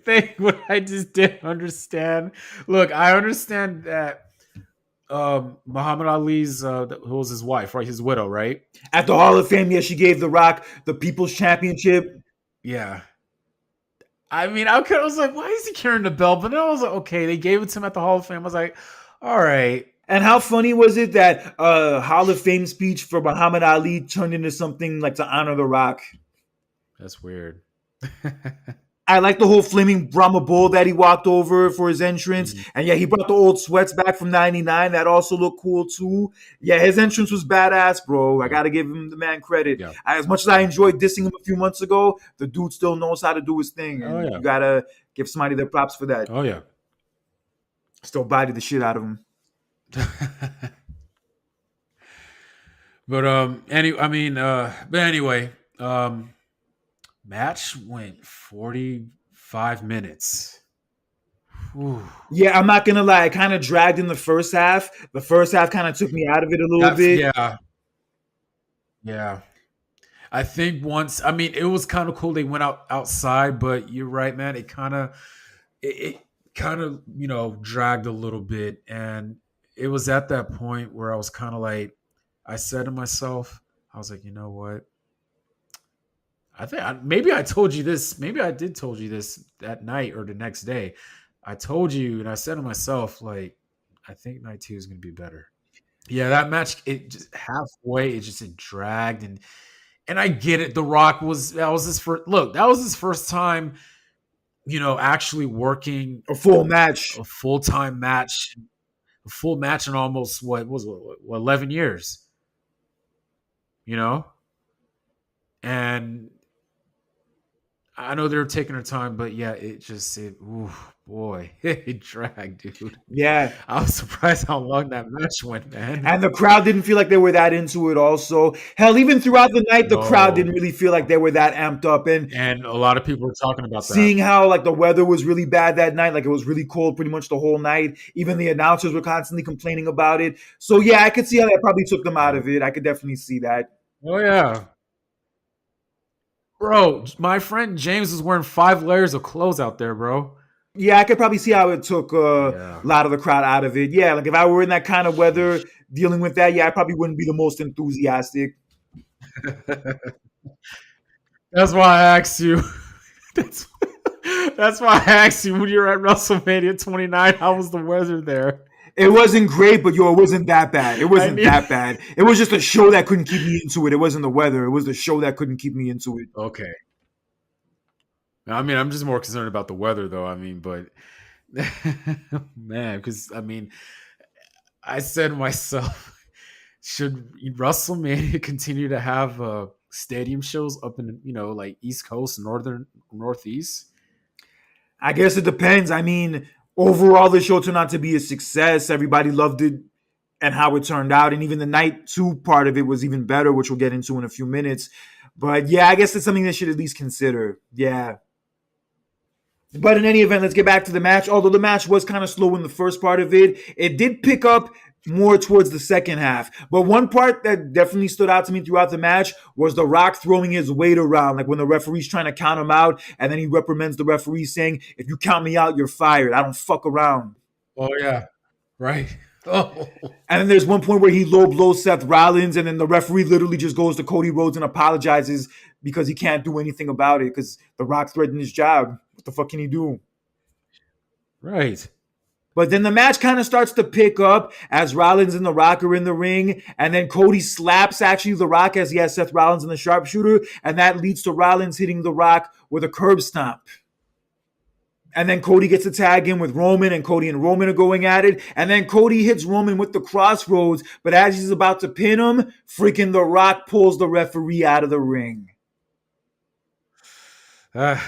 thing, what I just didn't understand. Look, I understand that Muhammad Ali's who was his wife, right? His widow, right? At the Hall of Fame, yeah, she gave The Rock the People's Championship. Yeah. I mean, I was like, why is he carrying the belt? But then I was like, okay, they gave it to him at the Hall of Fame. I was like, all right, And how funny was it that Hall of Fame speech for Muhammad Ali turned into something like to honor The Rock? that's weird. I like the whole flaming Brahma Bull that he walked over for his entrance. Mhm. And yeah, he brought the old sweats back from 99. That also looked cool too. Yeah, his entrance was badass, bro. I Yeah, got to give him the man credit. yeah. As much as I enjoyed dissing him a few months ago, the dude still knows how to do his thing. Oh And yeah, you got to give somebody their props for that. oh yeah. Still body the shit out of him. But but anyway, um, match went 45 minutes. Whew. Yeah, I'm not going to lie. I kind of dragged in the first half. The first half kind of took me out of it a little bit. Yeah, yeah. I think once, I mean, it was kind of cool. They went outside, but you're right, man. It kind of dragged a little bit, and it was at that point where I was kind of like, I said to myself, I was like, you know what? Maybe I told you this. Maybe I did told you this that night or the next day. I told you, and I said to myself, like, I think night two is going to be better. Yeah, that match, it just halfway, it dragged, and I get it. The Rock that was his first look. That was his first time, actually working A full match. a full time match, a full match in almost what was it, 11 years, you know. And I know they were taking their time, but yeah, ooh, boy, it dragged, dude. Yeah. I was surprised how long that match went, man. And the crowd didn't feel like they were that into it also. Hell, even throughout the night, the crowd No, didn't really feel like they were that amped up. And and a lot of people were talking about that. seeing how like the weather was really bad that night, like it was really cold pretty much the whole night. Even the announcers were constantly complaining about it. So yeah, I could see how that probably took them out Yeah. of it. I could definitely see that. Oh yeah, bro. My friend James was wearing 5 layers of clothes out there, bro. Yeah, I could probably see how it took a Yeah. lot of the crowd out of it. Yeah, like if I were in that kind of weather dealing with that, yeah, I probably wouldn't be the most enthusiastic. That's why I asked you. That's that's why I asked you when you were at WrestleMania 29. How was the weather there? It wasn't great, but yo, it wasn't that bad. It I wasn't need. that bad. It was just a show that couldn't keep me into it. It wasn't the weather. It was the show that couldn't keep me into it. Okay. I mean, I'm just more concerned about the weather, though. I mean, but man, because I mean, I said to myself, should WrestleMania continue to have stadium shows up in like East Coast, Northern, Northeast? I guess it depends. I mean, overall, the show turned out to be a success. Everybody loved it and how it turned out. And even the night two part of it was even better, which we'll get into in a few minutes. But yeah, I guess it's something they should at least consider. Yeah. But in any event, let's get back to the match. Although the match was kind of slow in the first part of it, it did pick up more towards the second half. But one part that definitely stood out to me throughout the match was The Rock throwing his weight around, like when the referee's trying to count him out, and then he reprimands the referee saying, "If you count me out, you're fired. I don't fuck around." Oh yeah, right. Oh And then there's one point where he low blows Seth Rollins, and then the referee literally just goes to Cody Rhodes and apologizes because he can't do anything about it because The Rock threatened his job. What the fuck can he do? right. But then the match kind of starts to pick up as Rollins and The Rock are in the ring. And then Cody slaps actually The Rock as he has Seth Rollins in the sharpshooter. And that leads to Rollins hitting The Rock with a curb stomp. And then Cody gets a tag in with Roman, and Cody and Roman are going at it. And then Cody hits Roman with the crossroads. But as he's about to pin him, freaking The Rock pulls the referee out of the ring. Oh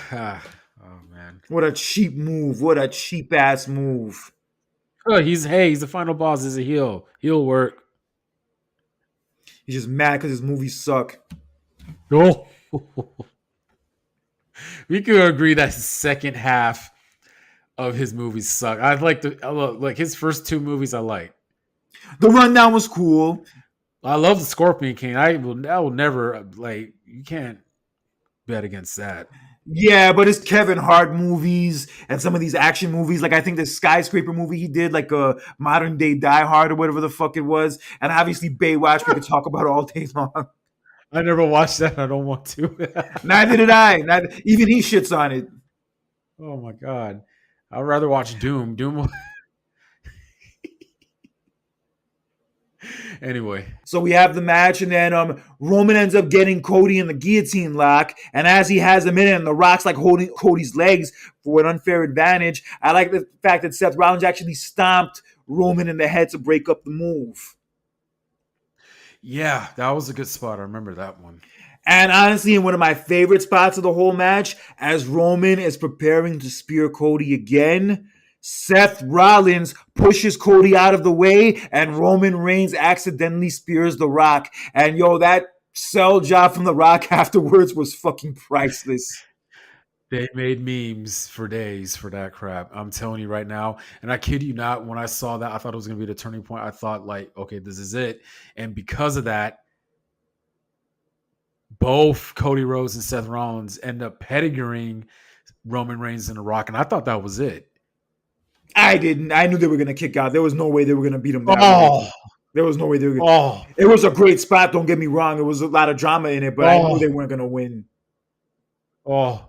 man. What a cheap move. What a cheap ass move. Oh, he's the final boss. Is a heel. Heel work. He's just mad because his movies suck. Oh. We could agree that the second half of his movies suck. Like his first two movies I like. The rundown was cool. I love the Scorpion King. I will never like you can't bet against that. Yeah, but it's Kevin Hart movies and some of these action movies. Like I think the skyscraper movie he did, like a modern day Die Hard or whatever the fuck it was. And obviously Baywatch we could talk about all day long. I never watched that. I don't want to. Neither did I. Even he shits on it. Oh my god. I'd rather watch Doom. Doom. Anyway. So we have the match, and then Roman ends up getting Cody in the guillotine lock. And as he has him in it, and The Rock's like holding Cody's legs for an unfair advantage. I like the fact that Seth Rollins actually stomped Roman in the head to break up the move. Yeah, that was a good spot. I remember that one. And honestly, in one of my favorite spots of the whole match, as Roman is preparing to spear Cody again, Seth Rollins pushes Cody out of the way, and Roman Reigns accidentally spears The Rock. And yo, that sell job from The Rock afterwards was fucking priceless. They made memes for days for that crap. I'm telling you right now. And I kid you not, when I saw that, I thought it was going to be the turning point. I thought, like, okay, this is it. And because of that, both Cody Rhodes and Seth Rollins end up pedigreeing Roman Reigns and The Rock. And I thought that was it. I didn't. I knew they were going to kick out. There was no way they were going to beat him that way. Oh, There was no way they were going to. oh, It was a great spot, don't get me wrong. There was a lot of drama in it, but I knew they weren't going to win. oh.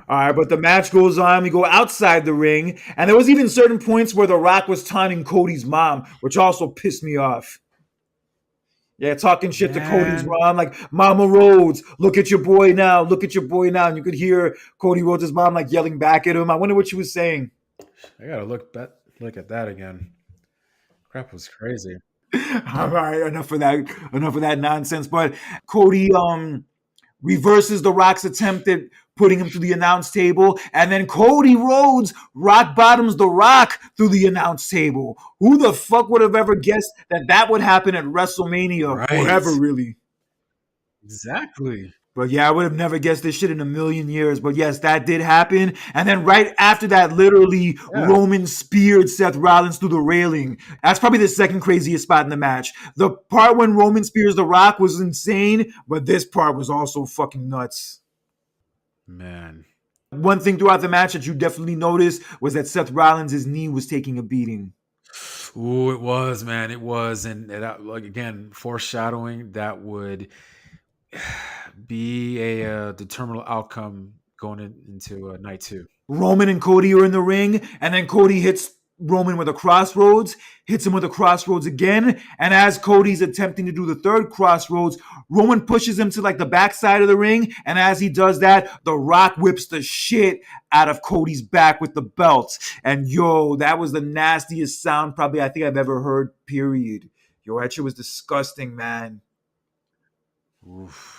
All right, but the match goes on. We go outside the ring, and there was even certain points where The Rock was taunting Cody's mom, which also pissed me off. Yeah, talking shit to Cody's Man. mom, like, Mama Rhodes, look at your boy now, look at your boy now. And you could hear Cody Rhodes' mom, like, yelling back at him. I wonder what she was saying. I gotta look at that again. Crap was crazy. All right, enough of that nonsense. But Cody reverses The Rock's attempt at putting him through the announce table, and then Cody Rhodes rock bottoms The Rock through the announce table. Who the fuck would have ever guessed that that would happen at WrestleMania or Right. ever, really? Exactly. But yeah, I would have never guessed this shit in a million years. But yes, that did happen. And then right after that, literally, Yeah. Roman speared Seth Rollins through the railing. That's probably the second craziest spot in the match. The part when Roman spears The Rock was insane, but this part was also fucking nuts. Man. One thing throughout the match that you definitely noticed was that Seth Rollins' knee was taking a beating. Ooh, it was, man. It was. And that, like, again, foreshadowing that would be a determinable outcome going into night two. Roman and Cody are in the ring, and then Cody hits Roman with a crossroads, hits him with a crossroads again, and as Cody's attempting to do the third crossroads, Roman pushes him to like the backside of the ring, and as he does that, The Rock whips the shit out of Cody's back with the belt. And yo, that was the nastiest sound probably I think I've ever heard, period. Yo, that shit was disgusting, man. Oof.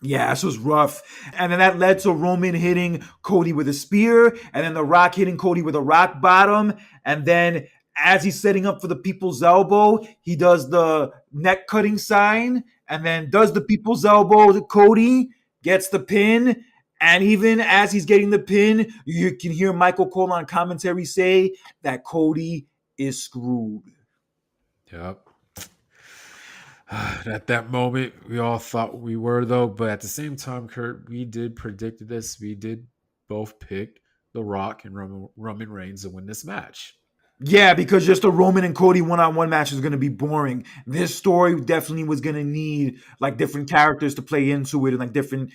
Yeah, this was rough. And then that led to Roman hitting Cody with a spear, and then The Rock hitting Cody with a rock bottom. And then as he's setting up for the people's elbow, he does the neck cutting sign, and then does the people's elbow to Cody, gets the pin. And even as he's getting the pin, you can hear Michael Cole on commentary say that Cody is screwed. Yep. At that moment, we all thought we were, though. But at the same time, Kurt, we did predict this. We did both pick The Rock and Roman Reigns to win this match. Yeah, because just a Roman and Cody one-on-one match is going to be boring. This story definitely was going to need like different characters to play into it and like different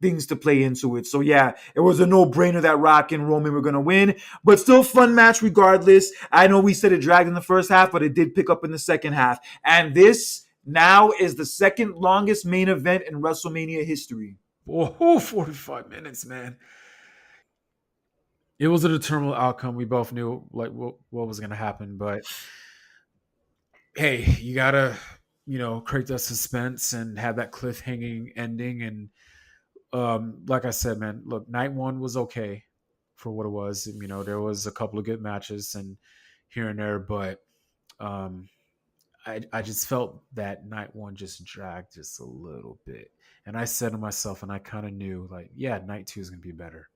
things to play into it. So yeah, it was a no-brainer that Rock and Roman were going to win, but still fun match regardless. I know we said it dragged in the first half, but it did pick up in the second half. And this now is the second longest main event in WrestleMania history. Oh, 45 minutes, man. It was a determinable outcome. We both knew like what was going to happen, but hey, you gotta create that suspense and have that cliffhanging ending. And like I said, man, look, night one was okay for what it was. There was a couple of good matches and here and there, but I just felt that night one just dragged just a little bit. And I said to myself, and I kind of knew, like, yeah, night two is going to be better.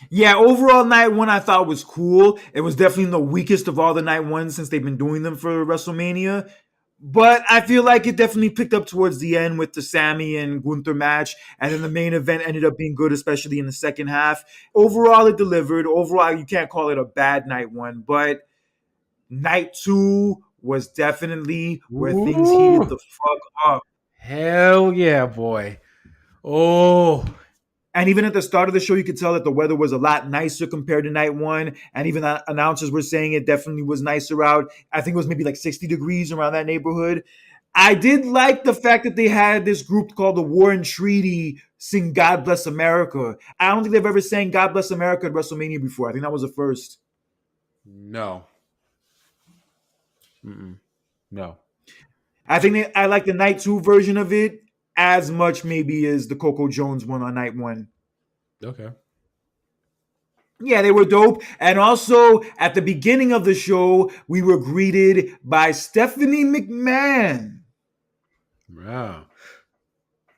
Yeah, overall, night one I thought was cool. It was definitely the weakest of all the night ones since they've been doing them for WrestleMania. But I feel like it definitely picked up towards the end with the Sammy and Gunther match. And then the main event ended up being good, especially in the second half. Overall, it delivered. Overall, you can't call it a bad night one. But night two was definitely where things heated Ooh, the fuck up. hell yeah, boy. Oh, And even at the start of the show, you could tell that the weather was a lot nicer compared to night one. And even the announcers were saying it definitely was nicer out. I think it was maybe like 60 degrees around that neighborhood. I did like the fact that they had this group called the War and Treaty sing God Bless America. I don't think they've ever sang God Bless America at WrestleMania before. I think that was the first. no. Mm-mm. No. I like the night two version of it as much maybe as the Coco Jones one on night one. Okay. Yeah, they were dope. And also, at the beginning of the show, we were greeted by Stephanie McMahon, Wow.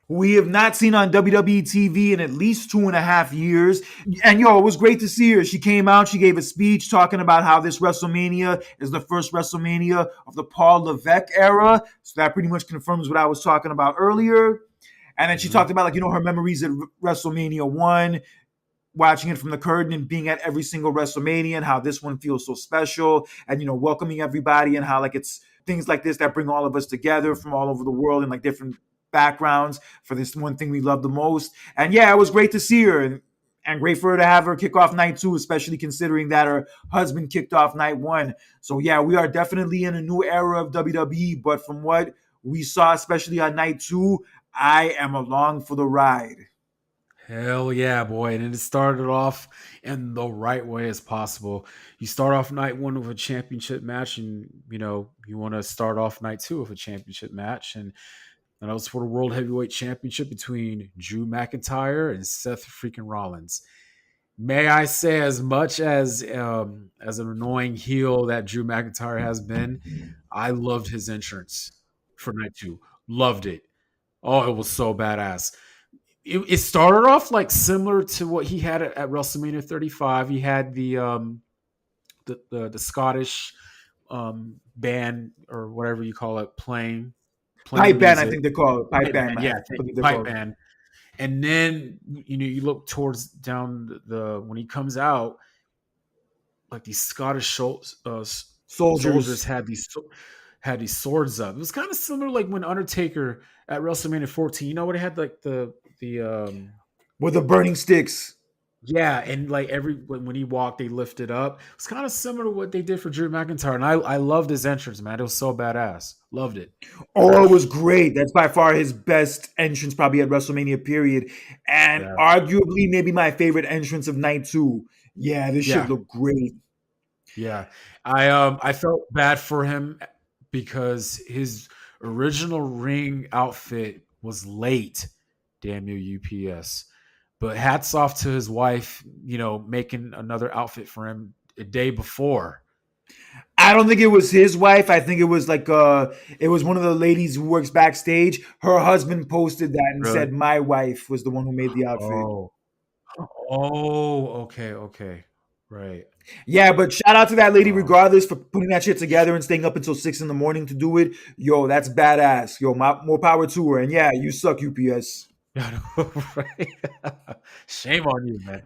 who we have not seen on WWE TV in at least 2.5 years. And yo, it was great to see her. She came out, she gave a speech talking about how this WrestleMania is the first WrestleMania of the Paul Levesque era. So that pretty much confirms what I was talking about earlier. And then she Mm-hmm. talked about, like, her memories at WrestleMania 1, watching it from the curtain and being at every single WrestleMania, and how this one feels so special, and welcoming everybody, and how like it's things like this that bring all of us together from all over the world and like different backgrounds for this one thing we love the most. And yeah, it was great to see her, and great for her to have her kick off night two, especially considering that her husband kicked off night one. So yeah, we are definitely in a new era of WWE, but from what we saw, especially on night two, I am along for the ride. Hell yeah, boy. And it started off in the right way as possible. You start off night one with a championship match, and you want to start off night two with a championship match. And that was for the World Heavyweight Championship between Drew McIntyre and Seth freaking Rollins. May I say, as much as an annoying heel that Drew McIntyre has been, I loved his entrance for night two. Loved it. Oh, it was so badass. It started off like similar to what he had at WrestleMania 35. He had the Scottish band or whatever you call it playing the Pipe band, I music. think they call it. Pipe Pipe band, band, yeah, I thank you, believe they pipe call it. band. And then you look towards down the when he comes out, like these Scottish soldiers Soldiers had these swords up. It was kind of similar like when Undertaker at WrestleMania 14. You know what? It had like the with the burning sticks. yeah, and like when he walked, they lifted up. It's kind of similar to what they did for Drew McIntyre, and I loved his entrance, man. It was so badass. Loved it. Oh, it was great. That's by far his best entrance, probably at WrestleMania, period. And Yeah, arguably, maybe my favorite entrance of night two. Yeah, this shit yeah, looked great. yeah. I felt bad for him because his original ring outfit was late. Damn you, UPS. But hats off to his wife, making another outfit for him a day before. I don't think it was his wife. I think it was like it was one of the ladies who works backstage. Her husband posted that and Really? said my wife was the one who made the outfit. Oh. Oh, okay, okay. Right. Yeah, but shout out to that lady Oh. regardless for putting that shit together and staying up until 6 in the morning to do it. Yo, that's badass. Yo, more power to her. And yeah, you suck, UPS. I know, right? Shame on you, man.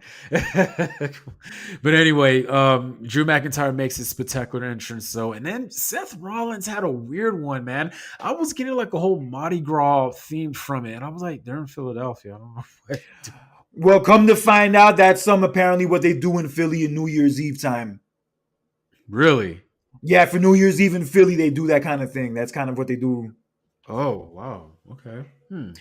But anyway, Drew McIntyre makes his spectacular entrance, so and then Seth Rollins had a weird one, man. I was getting like a whole Mardi Gras theme from it, and I was like, they're in Philadelphia. I don't know what. Well, come to find out, that's apparently what they do in Philly in New Year's Eve time. Really? Yeah, for New Year's Eve in Philly, they do that kind of thing. That's kind of what they do. Oh, wow. Okay.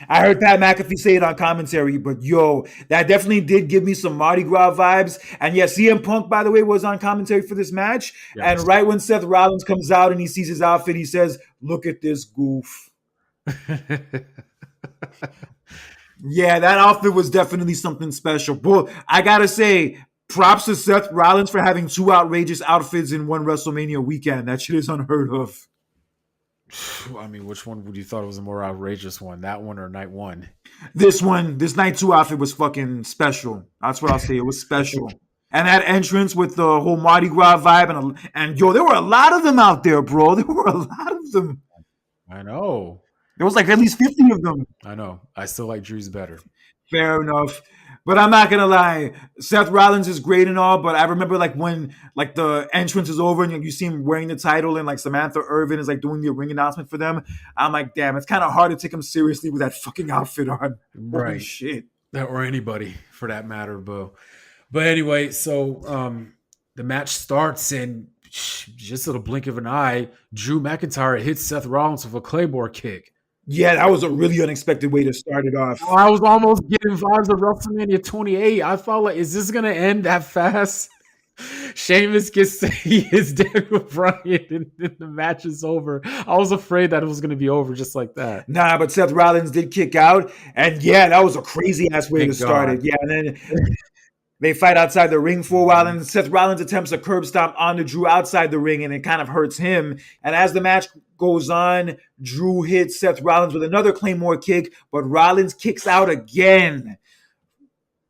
I heard Pat McAfee say it on commentary, but yo, that definitely did give me some Mardi Gras vibes. And yeah, CM Punk, by the way, was on commentary for this match. And Yes. right when Seth Rollins comes out and he sees his outfit, he says, "Look at this goof." Yeah, that outfit was definitely something special. Boy, I gotta say, props to Seth Rollins for having two outrageous outfits in one WrestleMania weekend. That shit is unheard of. I mean, which one would you thought was a more outrageous one? That one or night one? This night two outfit was fucking special. That's what I'll say. It was special. And that entrance with the whole Mardi Gras vibe and yo, there were a lot of them out there, bro. There were a lot of them. I know. There was like at least 50 of them. I know. I still like Drew's better. Fair enough. But I'm not gonna lie, Seth Rollins is great and all, but I remember like when like the entrance is over and you see him wearing the title and like Samantha Irvin is like doing the ring announcement for them. I'm like, damn, it's kind of hard to take him seriously with that fucking outfit on. Holy Right. shit. Or anybody for that matter, But anyway, so the match starts and just at a blink of an eye, Drew McIntyre hits Seth Rollins with a Claymore kick. Yeah, that was a really unexpected way to start it off. I was almost getting vibes of WrestleMania 28. I felt like, is this going to end that fast? Sheamus gets to his Daniel Bryan and the match is over. I was afraid that it was going to be over just like that. Nah, but Seth Rollins did kick out, and yeah, that was a crazy ass way to Thank start God. it. Yeah, and then they fight outside the ring for a while, and Seth Rollins attempts a curb stomp onto Drew outside the ring, and it kind of hurts him. And as the match goes on, Drew hits Seth Rollins with another Claymore kick, but Rollins kicks out again.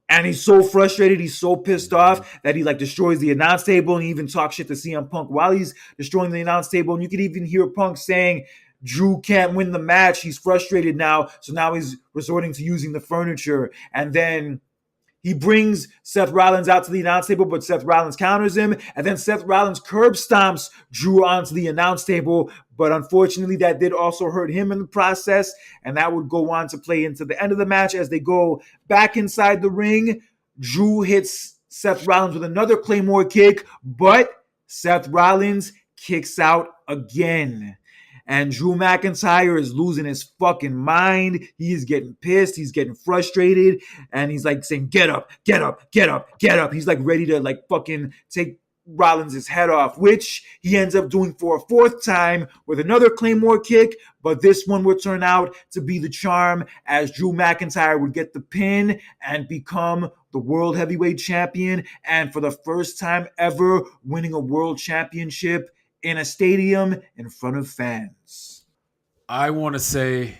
And he's so frustrated, he's so pissed off that he like destroys the announce table and he even talks shit to CM Punk while he's destroying the announce table. And you can even hear Punk saying, Drew can't win the match. He's frustrated now. So now he's resorting to using the furniture. And then he brings Seth Rollins out to the announce table, but Seth Rollins counters him. And then Seth Rollins curb stomps Drew onto the announce table. But unfortunately, that did also hurt him in the process. And that would go on to play into the end of the match as they go back inside the ring. Drew hits Seth Rollins with another Claymore kick, but Seth Rollins kicks out again. And Drew McIntyre is losing his fucking mind. He is getting pissed. He's getting frustrated. And he's like saying, get up, get up, get up, get up. He's like ready to like fucking take Rollins' head off, which he ends up doing for a fourth time with another Claymore kick. But this one would turn out to be the charm as Drew McIntyre would get the pin and become the World Heavyweight Champion. And for the first time ever, winning a World Championship in a stadium in front of fans. I want to say,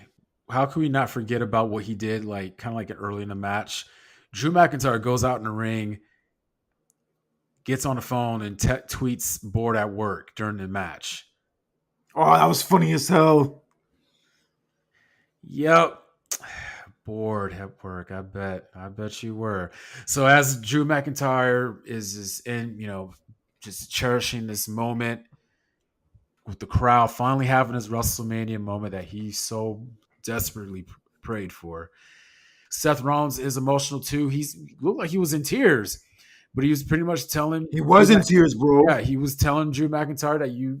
how can we not forget about what he did, like kind of like early in the match? Drew McIntyre goes out in the ring, gets on the phone, and tweets bored at work during the match. Oh, that was funny as hell. Yep. Bored at work. I bet you were. So as Drew McIntyre is in, just cherishing this moment with the crowd finally having his WrestleMania moment that he so desperately prayed for. Seth Rollins is emotional too. He looked like he was in tears, but he was pretty much telling He was in tears, bro. Yeah, he was telling Drew McIntyre that you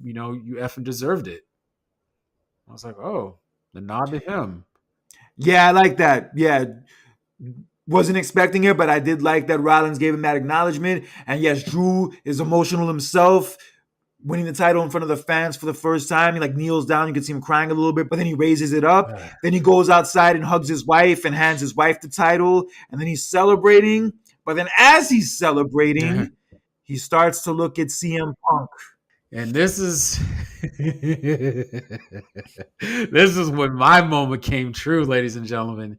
effing deserved it. I was like, oh, the nod to him. Yeah, I like that. Yeah. Wasn't expecting it, but I did like that Rollins gave him that acknowledgement. And yes, Drew is emotional himself, winning the title in front of the fans for the first time. He like kneels down. You can see him crying a little bit, but then he raises it up. Then he goes outside and hugs his wife and hands his wife the title. And then he's celebrating. But then as he's celebrating, he starts to look at CM Punk. And this is this is when my moment came true, ladies and gentlemen.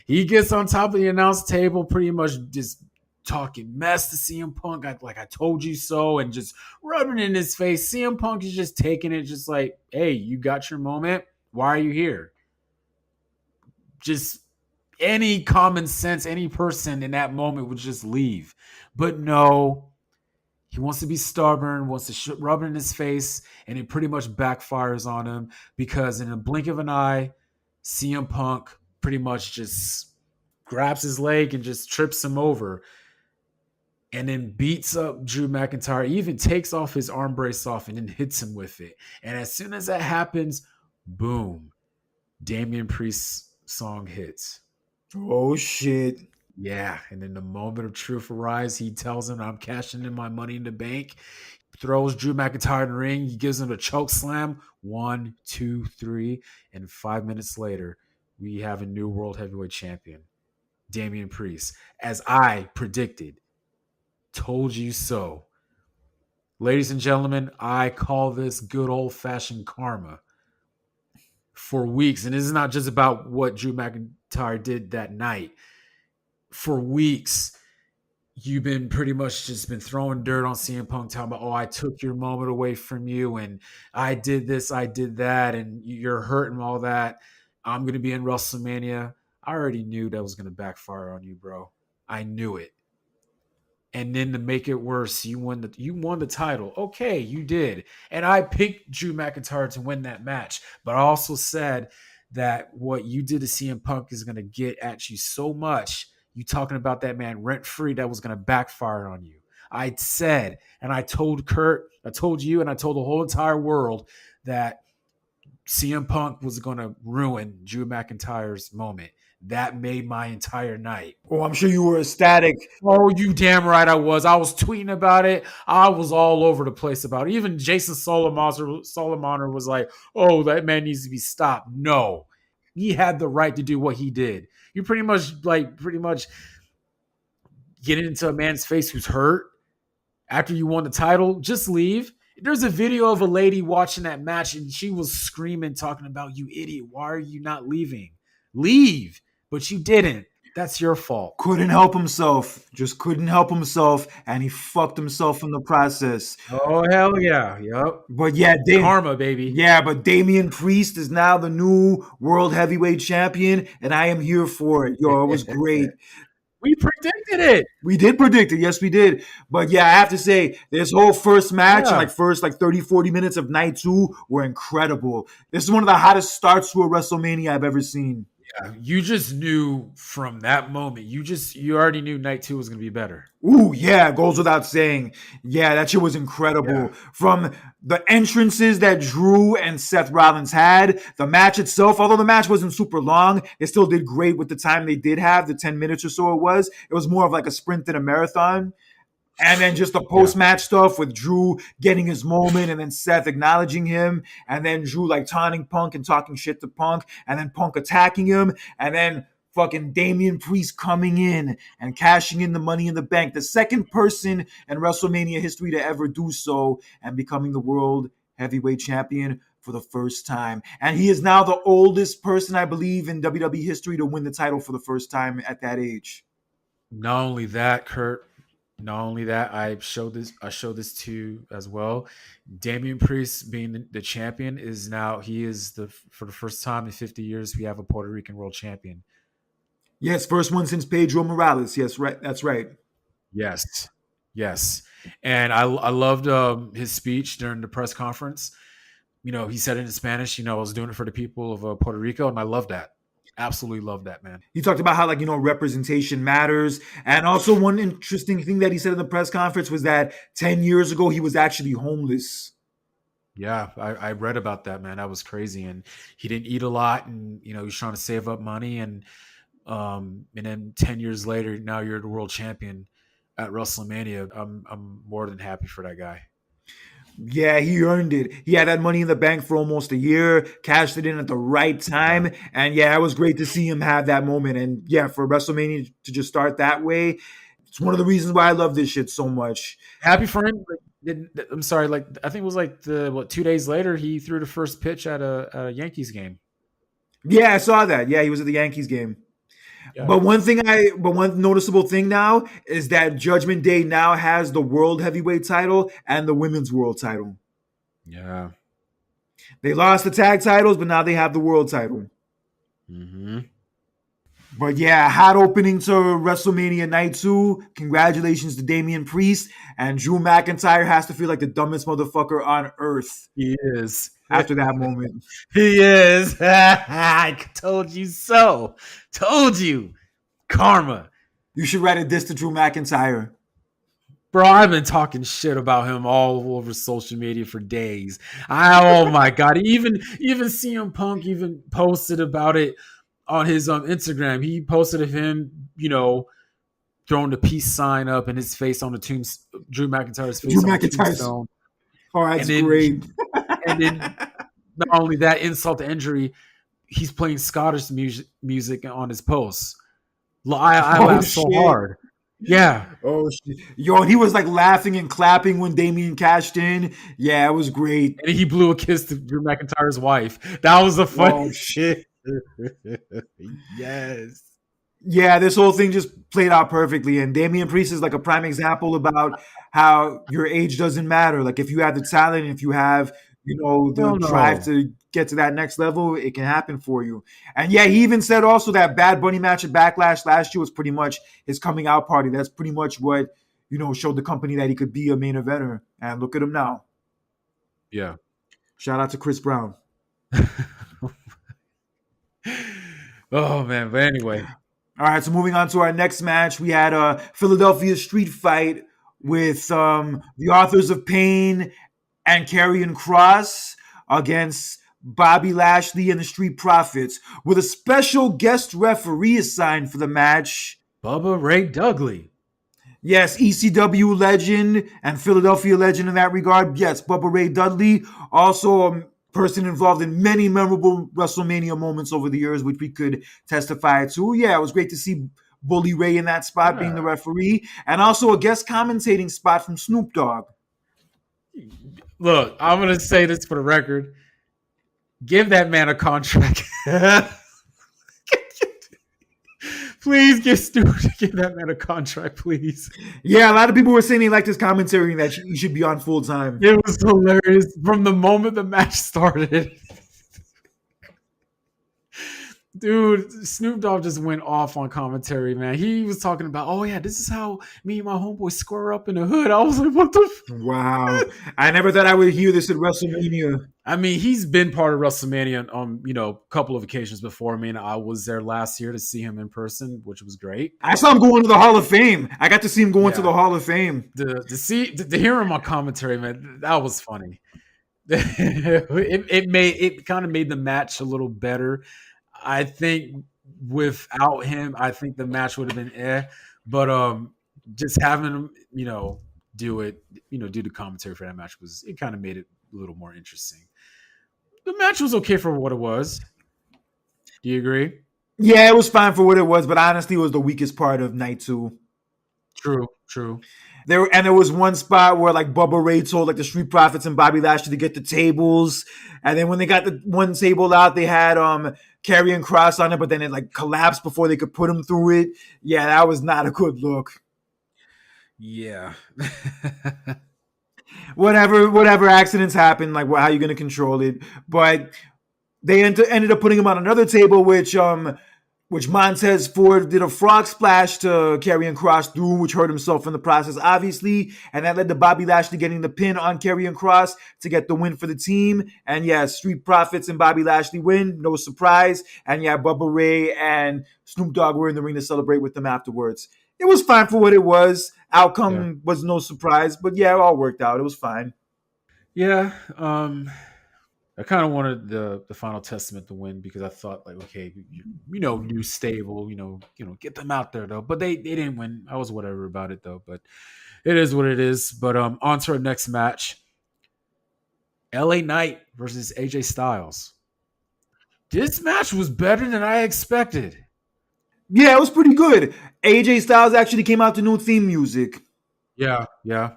He gets on top of the announce table, pretty much just talking mess to CM Punk, like I told you so, and just rubbing it in his face. CM Punk is just taking it, just like, hey, you got your moment. Why are you here? Just any common sense, any person in that moment would just leave. But no, he wants to be stubborn, wants to rub it in his face, and it pretty much backfires on him because in a blink of an eye, CM Punk pretty much just grabs his leg and just trips him over and then beats up Drew McIntyre, even takes off his arm brace off and then hits him with it. And as soon as that happens, boom, Damien Priest's song hits. Oh, shit. Yeah, and in the moment of truth arrives, he tells him, I'm cashing in my money in the bank. Throws Drew McIntyre in the ring. He gives him a choke slam. 1, 2, 3. And 5 minutes later, we have a new World Heavyweight Champion, Damien Priest. As I predicted, told you so. Ladies and gentlemen, I call this good old-fashioned karma. For weeks, and this is not just about what Drew McIntyre did that night. For weeks, you've been pretty much just been throwing dirt on CM Punk, talking about, oh, I took your moment away from you, and I did this, I did that, and you're hurting all that. I'm gonna be in WrestleMania. I already knew that was gonna backfire on you, bro. I knew it. And then to make it worse, you won the title. Okay, you did. And I picked Drew McIntyre to win that match. But I also said that what you did to CM Punk is gonna get at you so much. You talking about that man rent free, that was gonna backfire on you. I said, and I told Kurt, I told you, and I told the whole entire world that CM Punk was gonna ruin Drew McIntyre's moment. That made my entire night. Oh, I'm sure you were ecstatic. Oh, you damn right I was. I was tweeting about it. I was all over the place about it. Even Jason Solomoner was like, oh, that man needs to be stopped. No. He had the right to do what he did. You pretty much getting into a man's face who's hurt after you won the title. Just leave. There's a video of a lady watching that match and she was screaming, talking about, you idiot. Why are you not leaving? Leave. But you didn't. That's your fault. Couldn't help himself. Just couldn't help himself, and he fucked himself in the process. Oh, hell yeah. Yep. But yeah, Karma, baby. Yeah, but Damien Priest is now the new world heavyweight champion, and I am here for it. Yo, it was great. We predicted it. We did predict it. Yes, we did. But yeah, I have to say, this whole first match and first 30, 40 minutes of night 2 were incredible. This is one of the hottest starts to a WrestleMania I've ever seen. Yeah, you just knew from that moment. You already knew night 2 was going to be better. Ooh, yeah, goes without saying. Yeah, that shit was incredible. Yeah. From the entrances that Drew and Seth Rollins had, the match itself, although the match wasn't super long, it still did great with the time they did have, the 10 minutes or so it was. It was more of like a sprint than a marathon. And then just the post-match stuff with Drew getting his moment and then Seth acknowledging him and then Drew like taunting Punk and talking shit to Punk and then Punk attacking him and then fucking Damien Priest coming in and cashing in the Money in the Bank. The second person in WrestleMania history to ever do so and becoming the world heavyweight champion for the first time. And he is now the oldest person, I believe, in WWE history to win the title for the first time at that age. Not only that, Kurt, I showed this to you as well. Damien Priest being the champion for the first time in 50 years, we have a Puerto Rican world champion. Yes, first one since Pedro Morales. Yes, right. That's right. Yes. And I loved his speech during the press conference. You know, he said it in Spanish, I was doing it for the people of Puerto Rico, and I love that. Absolutely love that, man. He talked about how, representation matters. And also one interesting thing that he said in the press conference was that 10 years ago, he was actually homeless. Yeah, I read about that, man. That was crazy. And he didn't eat a lot, and, he was trying to save up money. And then 10 years later, now you're the world champion at WrestleMania. I'm more than happy for that guy. Yeah, he earned it. He had that Money in the Bank for almost a year, cashed it in at the right time. And yeah, it was great to see him have that moment. And yeah, for WrestleMania to just start that way, it's one of the reasons why I love this shit so much. Happy for him. I'm sorry, I think it was 2 days later, he threw the first pitch at a Yankees game. Yeah, I saw that. Yeah, he was at the Yankees game. Yeah. But one noticeable thing now is that Judgment Day now has the world heavyweight title and the women's world title. Yeah. They lost the tag titles, but now they have the world title. Mm-hmm. But yeah, hot opening to WrestleMania Night 2. Congratulations to Damien Priest. And Drew McIntyre has to feel like the dumbest motherfucker on earth. He is. After that moment. He is. I told you so. Told you. Karma. You should write a diss to Drew McIntyre. Bro, I've been talking shit about him all over social media for days. Oh my God. Even CM Punk even posted about it on his Instagram. He posted of him, throwing the peace sign up and his face on the tombstone. Drew McIntyre's face on the tombstone. Oh, that's great. And then not only that, insult to injury, he's playing Scottish music on his posts. I laughed so hard. Yeah. Oh, shit. Yo, he was laughing and clapping when Damien cashed in. Yeah, it was great. And he blew a kiss to Drew McIntyre's wife. That was the funny shit. Yes. Yeah, this whole thing just played out perfectly. And Damien Priest is like a prime example about how your age doesn't matter. Like if you have the talent, if you have, the Hell drive no. to get to that next level, it can happen for you. And yeah, he even said also that Bad Bunny match at Backlash last year was pretty much his coming out party. That's pretty much what, showed the company that he could be a main eventer. And look at him now. Yeah. Shout out to Chris Brown. Oh man, but anyway, All right, so moving on to our next match, we had a Philadelphia street fight with the Authors of Pain and Karrion Kross against Bobby Lashley and the Street Profits, with a special guest referee assigned for the match. Bubba Ray Dudley. Yes, ECW legend and Philadelphia legend in that regard. Yes, Bubba Ray Dudley, also a person involved in many memorable WrestleMania moments over the years, which we could testify to. Yeah, it was great to see Bully Ray in that spot being the Yeah. referee, and also a guest commentating spot from Snoop Dogg. Look, I'm gonna say this for the record. Give that man a contract. Please give that man a contract, please. Yeah, a lot of people were saying they liked his commentary and that he should be on full time. It was hilarious from the moment the match started. Dude, Snoop Dogg just went off on commentary, man. He was talking about, oh yeah, this is how me and my homeboy square up in the hood. I was like, what the? Wow, I never thought I would hear this at WrestleMania. I mean, he's been part of WrestleMania on a couple of occasions before. I mean, I was there last year to see him in person, which was great. I saw him going to the Hall of Fame. I got to see him going to Yeah, the Hall of Fame. to hear him on commentary, man, that was funny. it kind of made the match a little better. I think without him, I think the match would have been but just having him, do it, do the commentary for that match it kind of made it a little more interesting. The match was okay for what it was. Do you agree? Yeah, it was fine for what it was, but honestly, it was the weakest part of night two. True, true. There was one spot where like Bubba Ray told like the Street Profits and Bobby Lashley to get the tables, and then when they got the one table out, they had Karrion Kross on it, but then it like collapsed before they could put him through it. Yeah, that was not a good look. Yeah. Whatever accidents happen, like how you gonna control it? But they ended up putting him on another table, which Montez Ford did a frog splash to Karrion Kross through, which hurt himself in the process, obviously. And that led to Bobby Lashley getting the pin on Karrion Kross to get the win for the team. And yeah, Street Profits and Bobby Lashley win, no surprise. And yeah, Bubba Ray and Snoop Dogg were in the ring to celebrate with them afterwards. It was fine for what it was. Yeah. Outcome was no surprise, but yeah, it all worked out. It was fine. Yeah. I kind of wanted the Final Testament to win because I thought like, okay, new stable, get them out there though. But they didn't win. I was whatever about it though. But it is what it is. But on to our next match: LA Knight versus AJ Styles. This match was better than I expected. Yeah, it was pretty good. AJ Styles actually came out to new theme music. Yeah, yeah.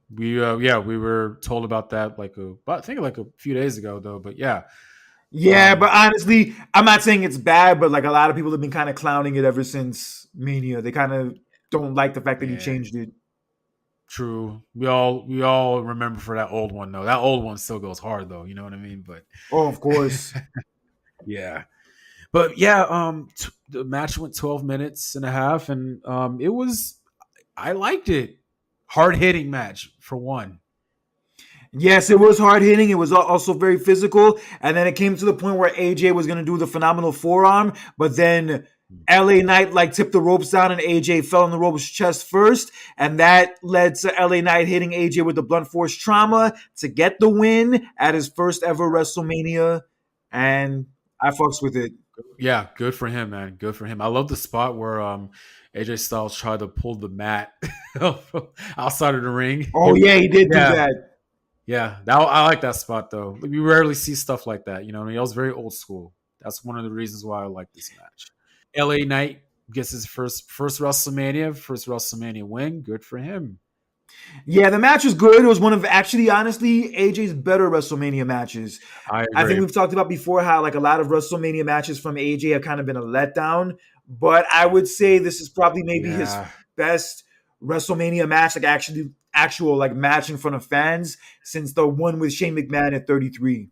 We were told about that I think like a few days ago though. But yeah, Yeah, um, but honestly, I'm not saying it's bad, but like a lot of people have been kind of clowning it ever since Mania. They kind of don't like the fact that he yeah, changed it. true. We all remember for that old one though. That old one still goes hard though. You know what I mean? But Oh, of course. yeah, but yeah. The match went 12 minutes and a half, and it was I liked it. Hard hitting match for one. Yes, it was hard hitting. It was also very physical. And then it came to the point where AJ was going to do the phenomenal forearm, but then LA Knight like tipped the ropes down and AJ fell on the ropes chest first. And that led to LA Knight hitting AJ with the blunt force trauma to get the win at his first ever WrestleMania. And I fucks with it. Yeah, good for him, man. Good for him. I love the spot where AJ Styles tried to pull the mat outside of the ring. Oh, yeah, he did do Yeah, that. yeah. I like that spot though. We rarely see stuff like that. I mean, that was very old school. That's one of the reasons why I like this match. LA Knight gets his first WrestleMania win. Good for him. Yeah, the match was good. It was one of actually, honestly, AJ's better WrestleMania matches. I I think agree. we've talked about before how like a lot of WrestleMania matches from AJ have kind of been a letdown, but I would say this is probably maybe his Yeah. best WrestleMania match, like actual like match in front of fans since the one with Shane McMahon at 33.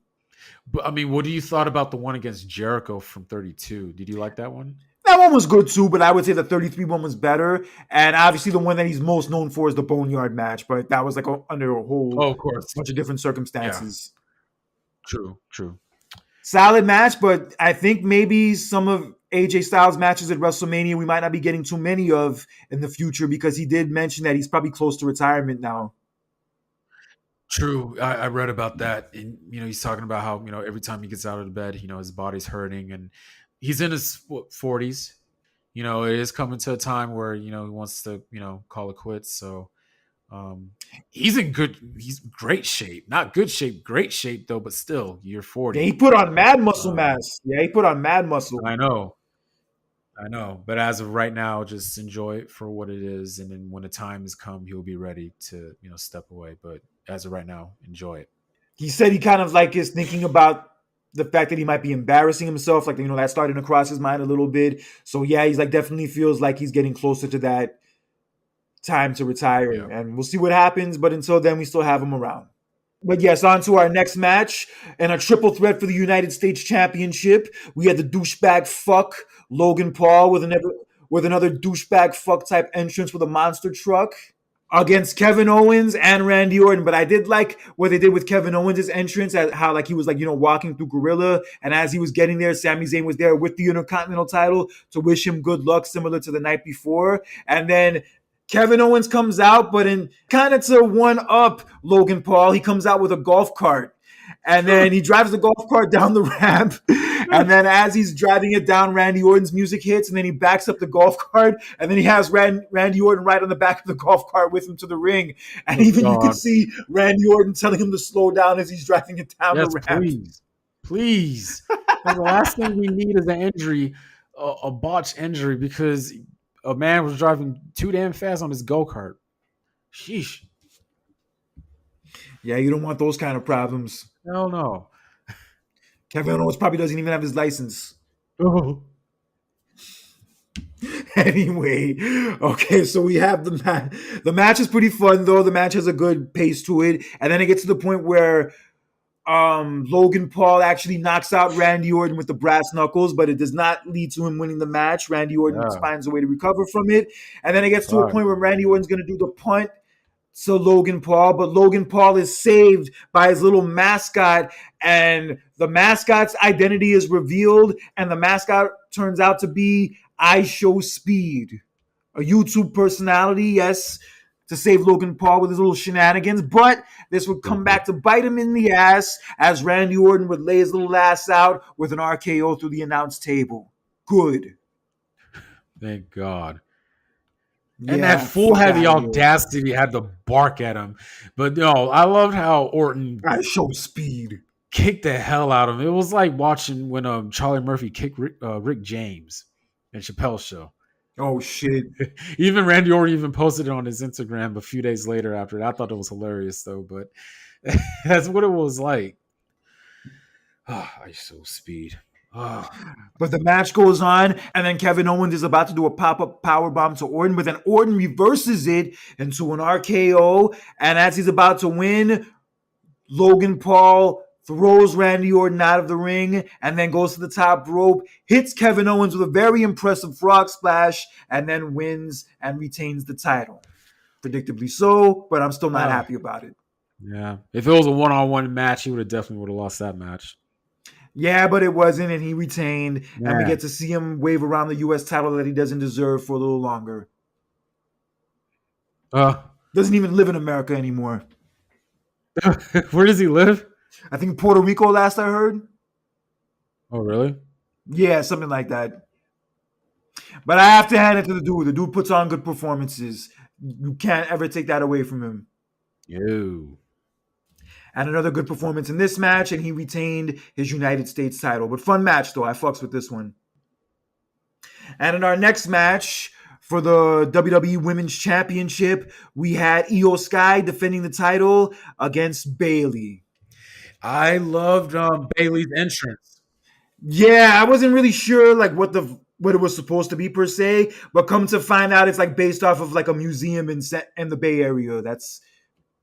But I mean, what do you thought about the one against Jericho from 32? Did you like that one? That one was good too, but I would say the 33 one was better. And obviously, the one that he's most known for is the Boneyard match, but that was like under a whole Oh, of course. bunch of different Yeah. circumstances. True. True. Solid match, but I think maybe some of AJ Styles matches at WrestleMania we might not be getting too many of in the future because he did mention that he's probably close to retirement now. True. I read about that, and he's talking about how every time he gets out of the bed, his body's hurting, and he's in his 40s. It is coming to a time where he wants to call it quits. So he's great shape, not good shape, great shape though, but still, you're Yeah, he 40. put on mad muscle Um, mass. Yeah, he put on mad muscle. I know, I know, but as of right now, just enjoy it for what it is, and then when the time has come, he'll be ready to step away. But as of right now, enjoy it. He said he kind of like is thinking about the fact that he might be embarrassing himself, like that starting to cross his mind a little bit. So yeah, he's like definitely feels like he's getting closer to that time to retire, Yeah. and we'll see what happens. But until then, we still have him around. But yes, on to our next match and a triple threat for the United States Championship. We had the douchebag fuck Logan Paul with another douchebag fuck type entrance with a monster truck against Kevin Owens and Randy Orton. But I did like what they did with Kevin Owens' entrance, at how like he was like walking through Gorilla, and as he was getting there, Sami Zayn was there with the Intercontinental title to wish him good luck, similar to the night before. And then Kevin Owens comes out, but in kind of to one up Logan Paul, he comes out with a golf cart. And then he drives the golf cart down the ramp. And then as he's driving it down, Randy Orton's music hits. And then he backs up the golf cart. And then he has Randy Orton right on the back of the golf cart with him to the ring. And Oh even you can God. see Randy Orton telling him to slow down as he's driving it down the Yes, ramp. please, please. Because the last thing we need is an injury, a botched injury, because a man was driving too damn fast on his go kart. Sheesh. Yeah, you don't want those kind of problems. Hell no. Kevin Owens probably doesn't even have his license. Oh. Anyway, okay, so we have the match. The match is pretty fun though. The match has a good pace to it, and then it gets to the point where Logan Paul actually knocks out Randy Orton with the brass knuckles, but it does not lead to him winning the match. Randy Orton Yeah. finds a way to recover from it, and then it gets to a Fuck. point where Randy Orton's going to do the punt to Logan Paul, but Logan Paul is saved by his little mascot, and the mascot's identity is revealed, and the mascot turns out to be I Show Speed, a YouTube personality, yes, to save Logan Paul with his little shenanigans, but this would come back to bite him in the ass as Randy Orton would lay his little ass out with an RKO through the announce table. Good. Thank God. And Yeah, that fool had the fuck outta here. audacity, had to bark at him. But no, I loved how Orton I Show Speed. kicked the hell out of him. It was like watching when Charlie Murphy kicked Rick James in Chappelle's show. Oh shit. Even Randy Orton even posted it on his Instagram a few days later after it. I thought it was hilarious though, but that's what it was like. I so speed. Oh, But the match goes on, and then Kevin Owens is about to do a pop-up powerbomb to Orton, but then Orton reverses it into an RKO, and as he's about to win, Logan Paul throws Randy Orton out of the ring and then goes to the top rope, hits Kevin Owens with a very impressive frog splash, and then wins and retains the title. Predictably so, but I'm still not happy about it. yeah. If it was a one-on-one match, he would have definitely lost that match. Yeah, but it wasn't, and he retained, and we Yeah. get to see him wave around the U.S. title that he doesn't deserve for a little longer. Doesn't even live in America anymore. Where does he live? I think Puerto Rico, last I heard. Oh, really? Yeah, something like that. But I have to hand it to the dude. The dude puts on good performances. You can't ever take that away from him. Yo. And another good performance in this match, and he retained his United States title. But fun match, though. I fucks with this one. And in our next match for the WWE Women's Championship, we had Io Sky defending the title against Bayley. I loved Bailey's entrance. Yeah, I wasn't really sure like what the what it was supposed to be per se, but come to find out it's like based off of like a museum in the Bay Area. That's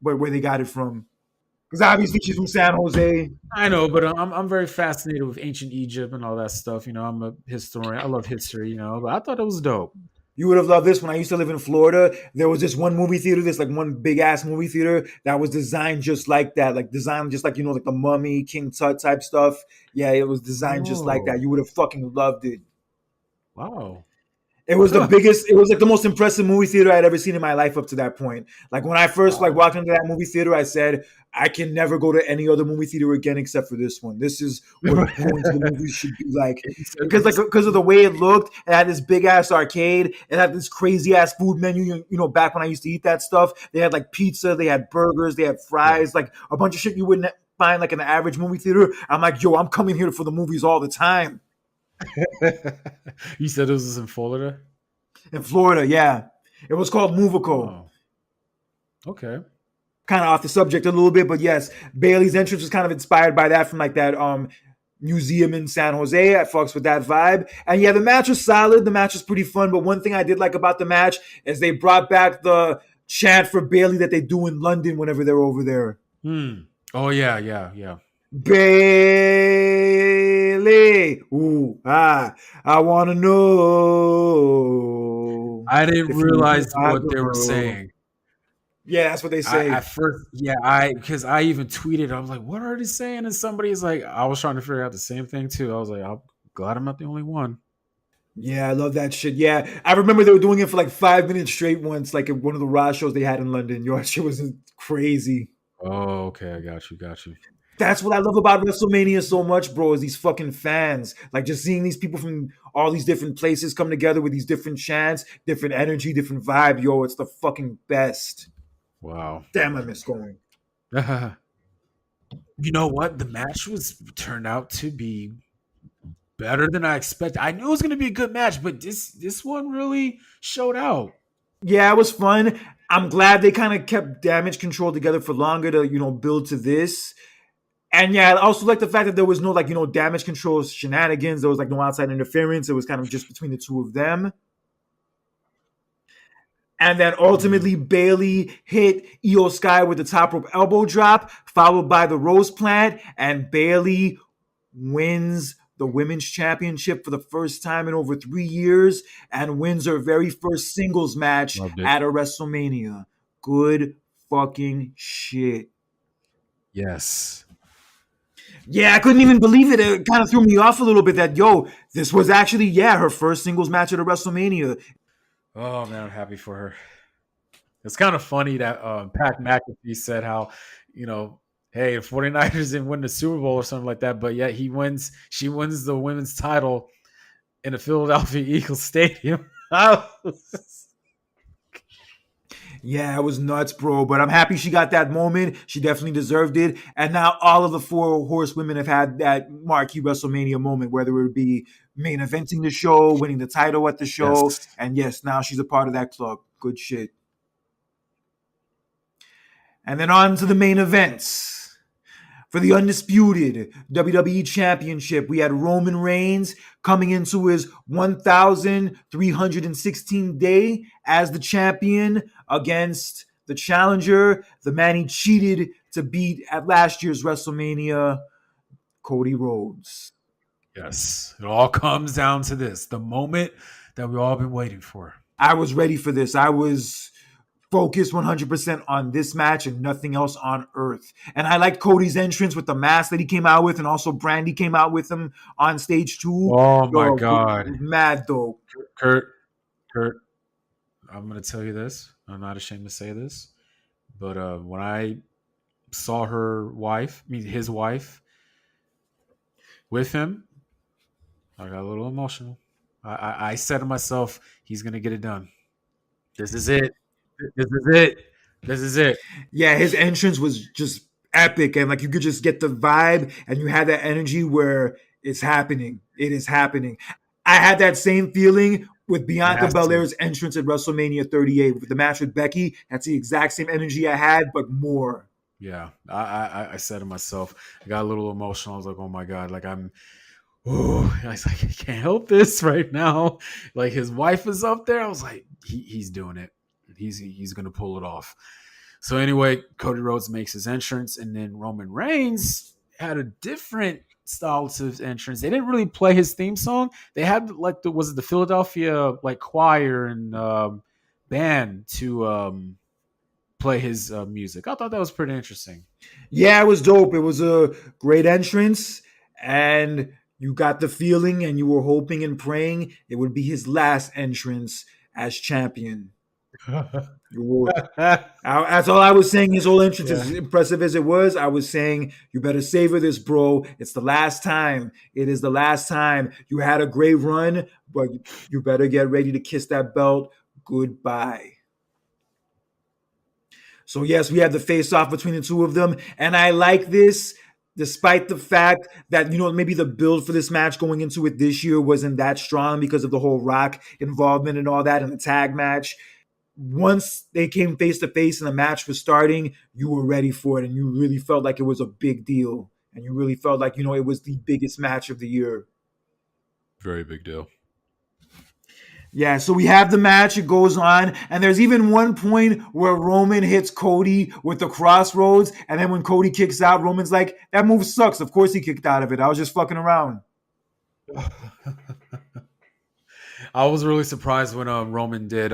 where they got it from. Because obviously she's from San Jose. I know, but I'm very fascinated with ancient Egypt and all that stuff. You know, I'm a historian. I love history. You know, but I thought it was dope. You would have loved this. When I used to live in Florida, there was this one movie theater, this like one big ass movie theater that was designed just like that, like designed just like like the Mummy, King Tut type stuff. Yeah, it was designed just like that. Oh, You would have fucking loved it. wow. It was the biggest. It was like the most impressive movie theater I'd ever seen in my life up to that point. Like when I first like Wow. walked into that movie theater, I said I can never go to any other movie theater again except for this one. This is what going to the movies should be like. Because of the way it looked, it had this big ass arcade. It had this crazy ass food menu. Back when I used to eat that stuff, they had like pizza, they had burgers, they had Yeah. fries, like a bunch of shit you wouldn't find like in an average movie theater. I'm like, yo, I'm coming here for the movies all the time. You said this was in Florida? In Florida, yeah. It was called Movico. Oh, okay. Kind of off the subject a little bit, but yes, Bailey's entrance was kind of inspired by that from like that museum in San Jose. I fucks with that vibe. And yeah, the match was solid. The match was pretty fun. But one thing I did like about the match is they brought back the chant for Bailey that they do in London whenever they're over there. Hmm. Oh yeah, yeah, yeah. Bailey, ooh, I wanna know I didn't if you realize my what they were girl. saying. Yeah, that's what they I say. at first, yeah, I because I even tweeted, I was like, "What are they saying?" And somebody's like, I was trying to figure out the same thing too. I was like, "I'm glad I'm not the only one." Yeah, I love that shit. Yeah, I remember they were doing it for like 5 minutes straight once, like at one of the Raw shows they had in London. Yo, that shit was crazy. Oh, okay, I got you. That's what I love about WrestleMania so much, bro, is these fucking fans. Like just seeing these people from all these different places come together with these different chants, different energy, different vibe. Yo, it's the fucking best. Wow. Damn, I miss going. You know what? The match was turned out to be better than I expected. I knew it was going to be a good match, but this one really showed out. Yeah, it was fun. I'm glad they kind of kept damage control together for longer to, build to this. And yeah, I also like the fact that there was no like, damage control shenanigans. There was like no outside interference. It was kind of just between the two of them. And then Mm, ultimately Bailey hit Io Sky with the top rope elbow drop, followed by the rose plant, and Bailey wins the women's championship for the first time in over 3 years and wins her very first singles match loved it. at a WrestleMania. Good fucking shit. Yes. Yeah, I couldn't even believe it. It kind of threw me off a little bit that, yo, this was actually, yeah, her first singles match at a WrestleMania. Oh man, I'm happy for her. It's kind of funny that Pat McAfee said how, you know, hey, the 49ers didn't win the Super Bowl or something like that, but yet she wins the women's title in the Philadelphia Eagles Stadium. Yeah, it was nuts, bro. But I'm happy she got that moment. She definitely deserved it. And now all of the four horsewomen have had that marquee WrestleMania moment, whether it be main eventing the show, winning the title at the show. Yes. And yes, now she's a part of that club. Good shit. And then on to the main events. For the undisputed WWE Championship, we had Roman Reigns coming into his 1,316th day as the champion against the challenger, the man he cheated to beat at last year's WrestleMania, Cody Rhodes. Yes. It all comes down to this, the moment that we've all been waiting for. I was ready for this. I was focused 100% on this match and nothing else on earth. And I liked Cody's entrance with the mask that he came out with, and also Brandy came out with him on stage too. Oh my Yo, God. mad dope. Kurt, Kurt, I'm going to tell you this. I'm not ashamed to say this. But when I saw his wife with him, I got a little emotional. I said to myself, he's going to get it done. This is it. This is it. This is it. Yeah, his entrance was just epic, and like you could just get the vibe, and you had that energy where it's happening. It is happening. I had that same feeling with It Bianca has to. Belair's entrance at WrestleMania 38 with the match with Becky. That's the exact same energy I had, but more. Yeah. I said to myself, I got a little emotional. I was like, oh my God. Like, I'm oh, I was like, I can't help this right now. Like his wife is up there. I was like, he's doing it. He's gonna pull it off. So anyway, Cody Rhodes makes his entrance, and then Roman Reigns had a different style to his entrance. They didn't really play his theme song. They had like was it the Philadelphia like choir and band to play his music. I thought that was pretty interesting. Yeah, it was dope. It was a great entrance, and you got the feeling, and you were hoping and praying it would be his last entrance as champion. You were, that's all I was saying. His whole entrance, Yeah. as impressive as it was, I was saying, you better savor this, bro. It's the last time. It is the last time. You had a great run, but you better get ready to kiss that belt goodbye. So yes, we have the face off between the two of them, and I like this, despite the fact that maybe the build for this match going into it this year wasn't that strong because of the whole Rock involvement and all that in the tag match. Once they came face to face and the match was starting, you were ready for it, and you really felt like it was a big deal, and you really felt like it was the biggest match of the year. Very big deal. Yeah, so we have the match, it goes on, and there's even one point where Roman hits Cody with the crossroads, and then when Cody kicks out, Roman's like, that move sucks. Of course he kicked out of it. I was just fucking around. I was really surprised when Roman did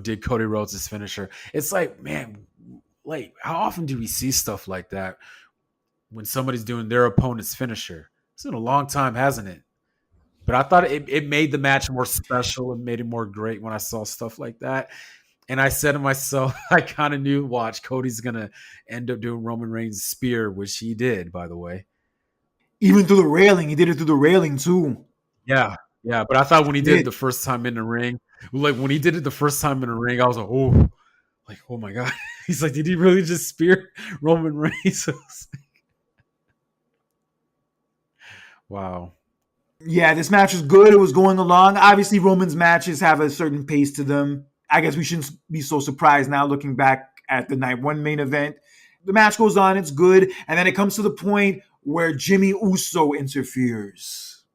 did Cody Rhodes' finisher. It's like, man, like how often do we see stuff like that when somebody's doing their opponent's finisher? It's been a long time, hasn't it? But I thought it made the match more special and made it more great when I saw stuff like that. And I said to myself, I kind of knew, watch, Cody's going to end up doing Roman Reigns' spear, which he did, by the way. Even through the railing. He did it through the railing, too. Yeah. Yeah. But I thought when he did it the first time in the ring, like when he did it the first time in the ring, I was like, oh my God. He's like, did he really just spear Roman Reigns? Wow. Yeah, this match was good. It was going along. Obviously, Roman's matches have a certain pace to them. I guess we shouldn't be so surprised now looking back at the night one main event. The match goes on, it's good, and then it comes to the point where Jimmy Uso interferes.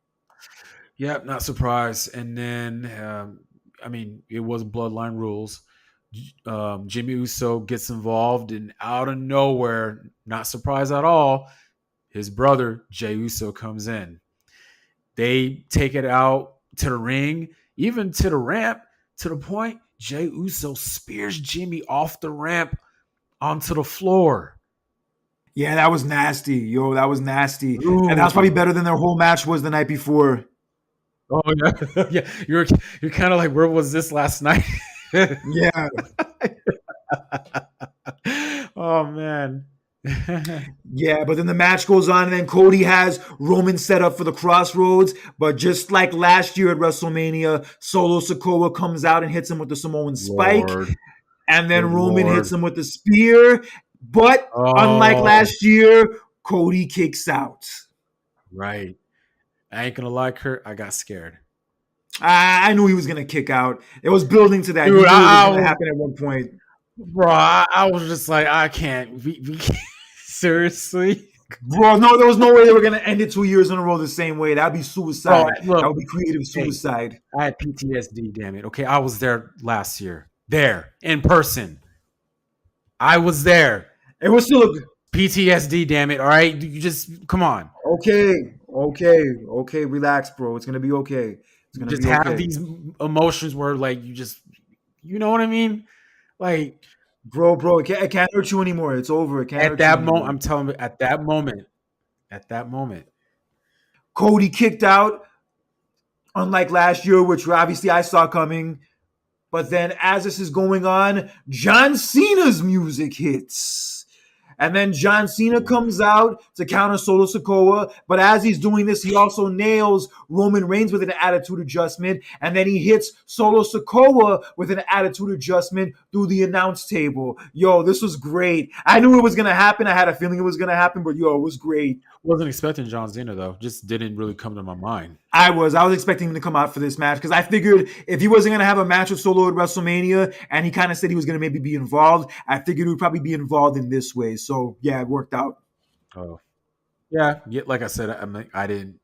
Yeah, not surprised. And then, it was Bloodline rules. Jimmy Uso gets involved, and out of nowhere, not surprised at all, his brother Jey Uso comes in. They take it out to the ring, even to the ramp, to the point Jey Uso spears Jimmy off the ramp onto the floor. Yeah, that was nasty. Yo, that was nasty. Ooh. And that was probably better than their whole match was the night before. Oh, yeah. Yeah. You're kind of like, where was this last night? Yeah. Oh, man. Yeah, but then the match goes on, and then Cody has Roman set up for the crossroads. But just like last year at WrestleMania, Solo Sikoa comes out and hits him with the Samoan spike. Lord. And then Good Roman Lord. hits him with the spear. But unlike last year, Cody kicks out. Right. I ain't going to lie, Kurt. I got scared. I knew he was going to kick out. It was building to that. Dude, you knew it was going to happen at one point. Bro, I was just like, I can't. We can't. Seriously? Bro, no, there was no way they were going to end it 2 years in a row the same way. That'd be suicide. Look, that would be creative suicide. Hey, I had PTSD, damn it. Okay, I was there last year. There, in person. I was there. It was still a PTSD, damn it. All right? You just, come on. Okay. Relax, bro. It's going to be okay. It's going to be okay. Just have these emotions where, like, you just, you know what I mean? Like, bro, it can't hurt you anymore. It's over. It can't hurt you anymore. I'm telling you, at that moment. Cody kicked out, unlike last year, which obviously I saw coming. But then as this is going on, John Cena's music hits. And then John Cena comes out to counter Solo Sikoa. But as he's doing this, he also nails Roman Reigns with an attitude adjustment. And then he hits Solo Sikoa with an attitude adjustment through the announce table. Yo, this was great. I knew it was going to happen. I had a feeling it was going to happen. But yo, it was great. Wasn't expecting John Cena, though. Just didn't really come to my mind. I was expecting him to come out for this match because I figured if he wasn't going to have a match with Solo at WrestleMania and he kind of said he was going to maybe be involved, I figured he would probably be involved in this way. So, yeah, it worked out. Oh. Yeah, yeah. Like I said, I didn't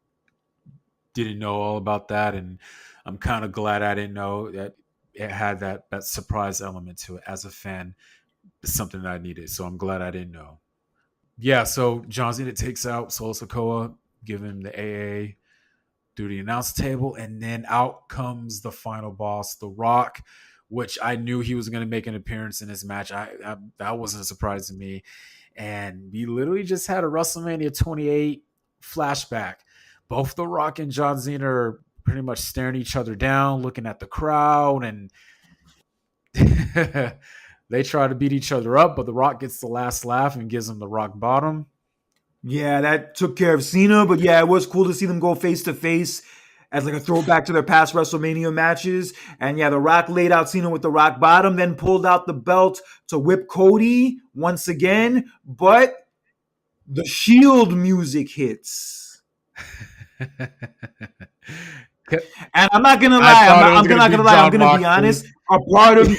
know all about that, and I'm kind of glad I didn't know that it had that surprise element to it. As a fan, it's something that I needed, so I'm glad I didn't know. Yeah, so John Cena takes out Solo Sokoa, give him the AA through the announce table, and then out comes the final boss, The Rock, which I knew he was going to make an appearance in this match. I that wasn't a surprise to me, and we literally just had a WrestleMania 28 flashback. Both The Rock and John Cena are pretty much staring each other down, looking at the crowd, and they try to beat each other up, but The Rock gets the last laugh and gives him the rock bottom. Yeah, that took care of Cena, but yeah, it was cool to see them go face to face as like a throwback to their past WrestleMania matches. And yeah, The Rock laid out Cena with the rock bottom, then pulled out the belt to whip Cody once again, but the Shield music hits. And I'm not gonna I lie, thought it was I'm going to not be gonna lie, I'm John gonna be Moxley. honest. A part of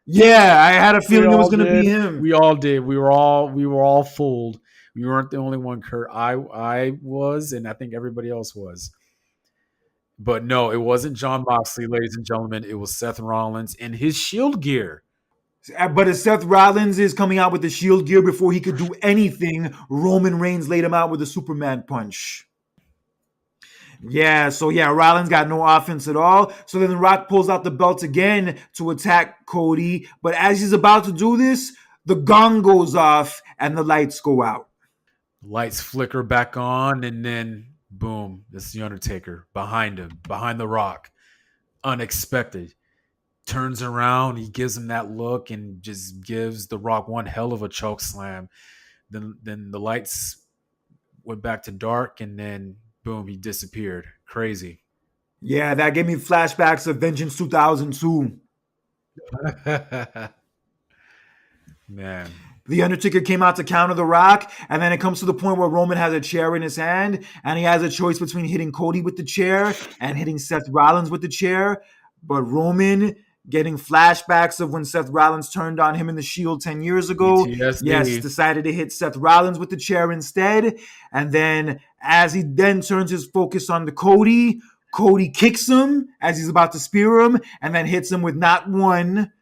yeah, I had a We feeling it was all gonna be did. him. We all did. We were all fooled. We weren't the only one, Kurt. I was, and I think everybody else was. But no, it wasn't John Moxley, ladies and gentlemen. It was Seth Rollins in his Shield gear. But as Seth Rollins is coming out with the Shield gear before he could do anything, Roman Reigns laid him out with a Superman punch. Yeah, so yeah, Rollins got no offense at all. So then The Rock pulls out the belt again to attack Cody. But as he's about to do this, the gong goes off and the lights go out. Lights flicker back on, and then boom, it's the Undertaker behind him, behind the Rock. Unexpected. Turns around, he gives him that look and just gives the Rock one hell of a choke slam. Then the lights went back to dark, and then boom, he disappeared. Crazy. Yeah, that gave me flashbacks of Vengeance 2002. Man. The Undertaker came out to counter The Rock, and then it comes to the point where Roman has a chair in his hand, and he has a choice between hitting Cody with the chair and hitting Seth Rollins with the chair. But Roman, getting flashbacks of when Seth Rollins turned on him in the Shield 10 years ago, yes, PTSD. decided to hit Seth Rollins with the chair instead. And then, as he then turns his focus on the Cody kicks him as he's about to spear him, and then hits him with not one,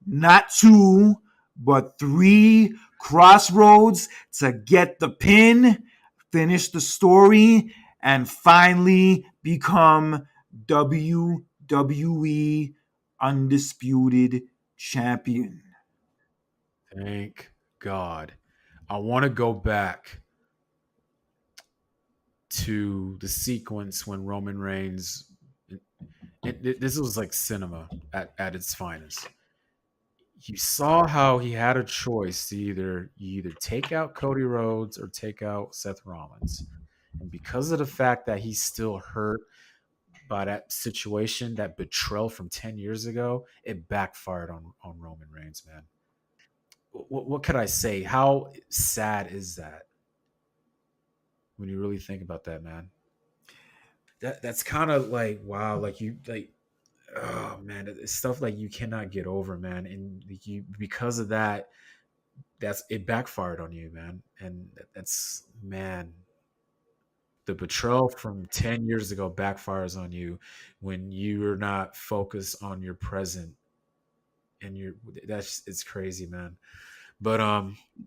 not two, but three crossroads to get the pin, finish the story, and finally become WWE Undisputed Champion. Thank God. I want to go back to the sequence when Roman Reigns. This was like cinema at its finest. You saw how he had a choice to either take out Cody Rhodes or take out Seth Rollins, and because of the fact that he's still hurt by that situation, that betrayal from 10 years ago, it backfired on Roman Reigns, man. What could I say? How sad is that when you really think about that, man? That's kind of like wow, like you like oh man, it's stuff like you cannot get over, man, and you because of that, that's it backfired on you, man, and that's man. The betrayal from 10 years ago backfires on you when you're not focused on your present and you're that's it's crazy, man. But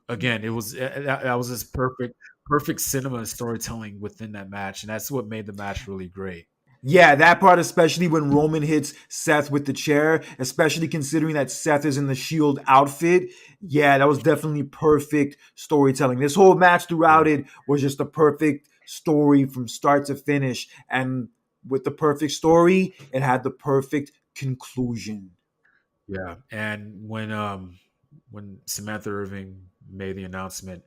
again, it was that was just perfect cinema and storytelling within that match, and that's what made the match really great. Yeah, that part, especially when Roman hits Seth with the chair, especially considering that Seth is in the Shield outfit. Yeah, that was definitely perfect storytelling. This whole match throughout Yeah. it was just a perfect story from start to finish. And with the perfect story, it had the perfect conclusion. Yeah, and when Samantha Irving made the announcement,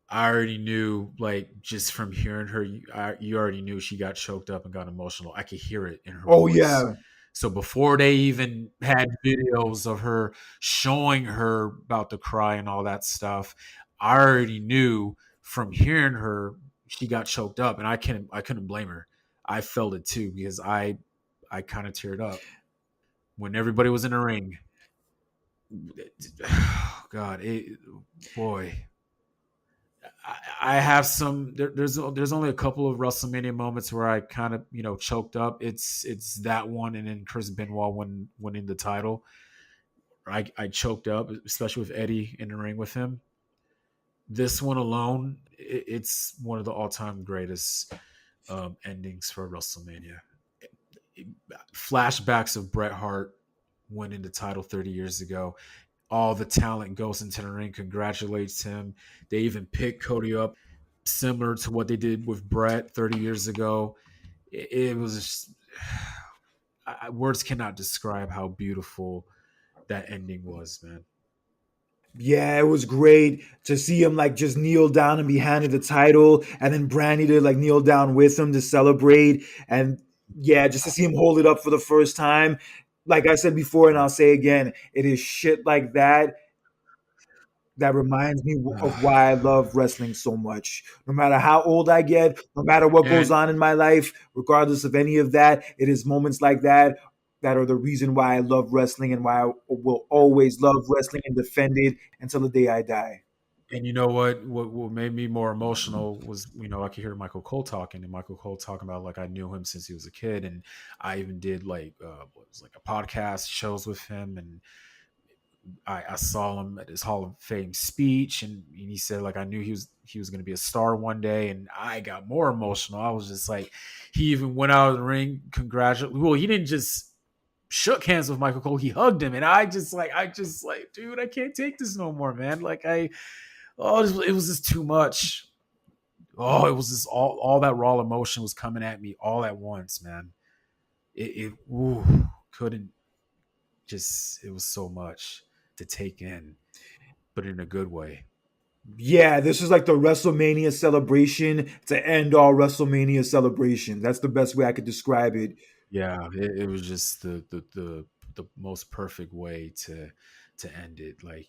I already knew, like, just from hearing her, you already knew she got choked up and got emotional. I could hear it in her Oh, voice. yeah. So before they even had videos of her showing her about to cry and all that stuff, I already knew from hearing her she got choked up, and I couldn't blame her. I felt it too because I kind of teared up when everybody was in the ring. God, boy, I have some. There's only a couple of WrestleMania moments where I kind of choked up. It's that one, and then Chris Benoit winning the title. I choked up, especially with Eddie in the ring with him. This one alone, it's one of the all time greatest endings for WrestleMania. Flashbacks of Bret Hart winning the title 30 years ago. All the talent goes into the ring, congratulates him. They even pick Cody up, similar to what they did with Bret 30 years ago. It was just, words cannot describe how beautiful that ending was, man. Yeah, it was great to see him like just kneel down and be handed the title, and then Brandy to like kneel down with him to celebrate, and yeah, just to see him hold it up for the first time. Like I said before, and I'll say again, it is shit like that that reminds me of why I love wrestling so much. No matter how old I get, no matter what goes And on in my life, regardless of any of that, it is moments like that that are the reason why I love wrestling and why I will always love wrestling and defend it until the day I die. And you know what? What made me more emotional was, I could hear Michael Cole talking, and Michael Cole talking about like I knew him since he was a kid, and I even did like what was like a podcast shows with him, and I saw him at his Hall of Fame speech, and he said like I knew he was going to be a star one day, and I got more emotional. I was just like, he even went out of the ring, congratulate. Well, he didn't just shook hands with Michael Cole, he hugged him, and I just like, dude, I can't take this no more, man. Like it was just too much. Oh, it was just all that raw emotion was coming at me all at once, man. Couldn't just. It was so much to take in, but in a good way. Yeah, this is like the WrestleMania celebration to end all WrestleMania celebrations. That's the best way I could describe it. Yeah, it was just the most perfect way to end it. Like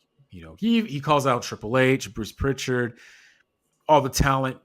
he calls out Triple H, Bruce Pritchard, all the talent.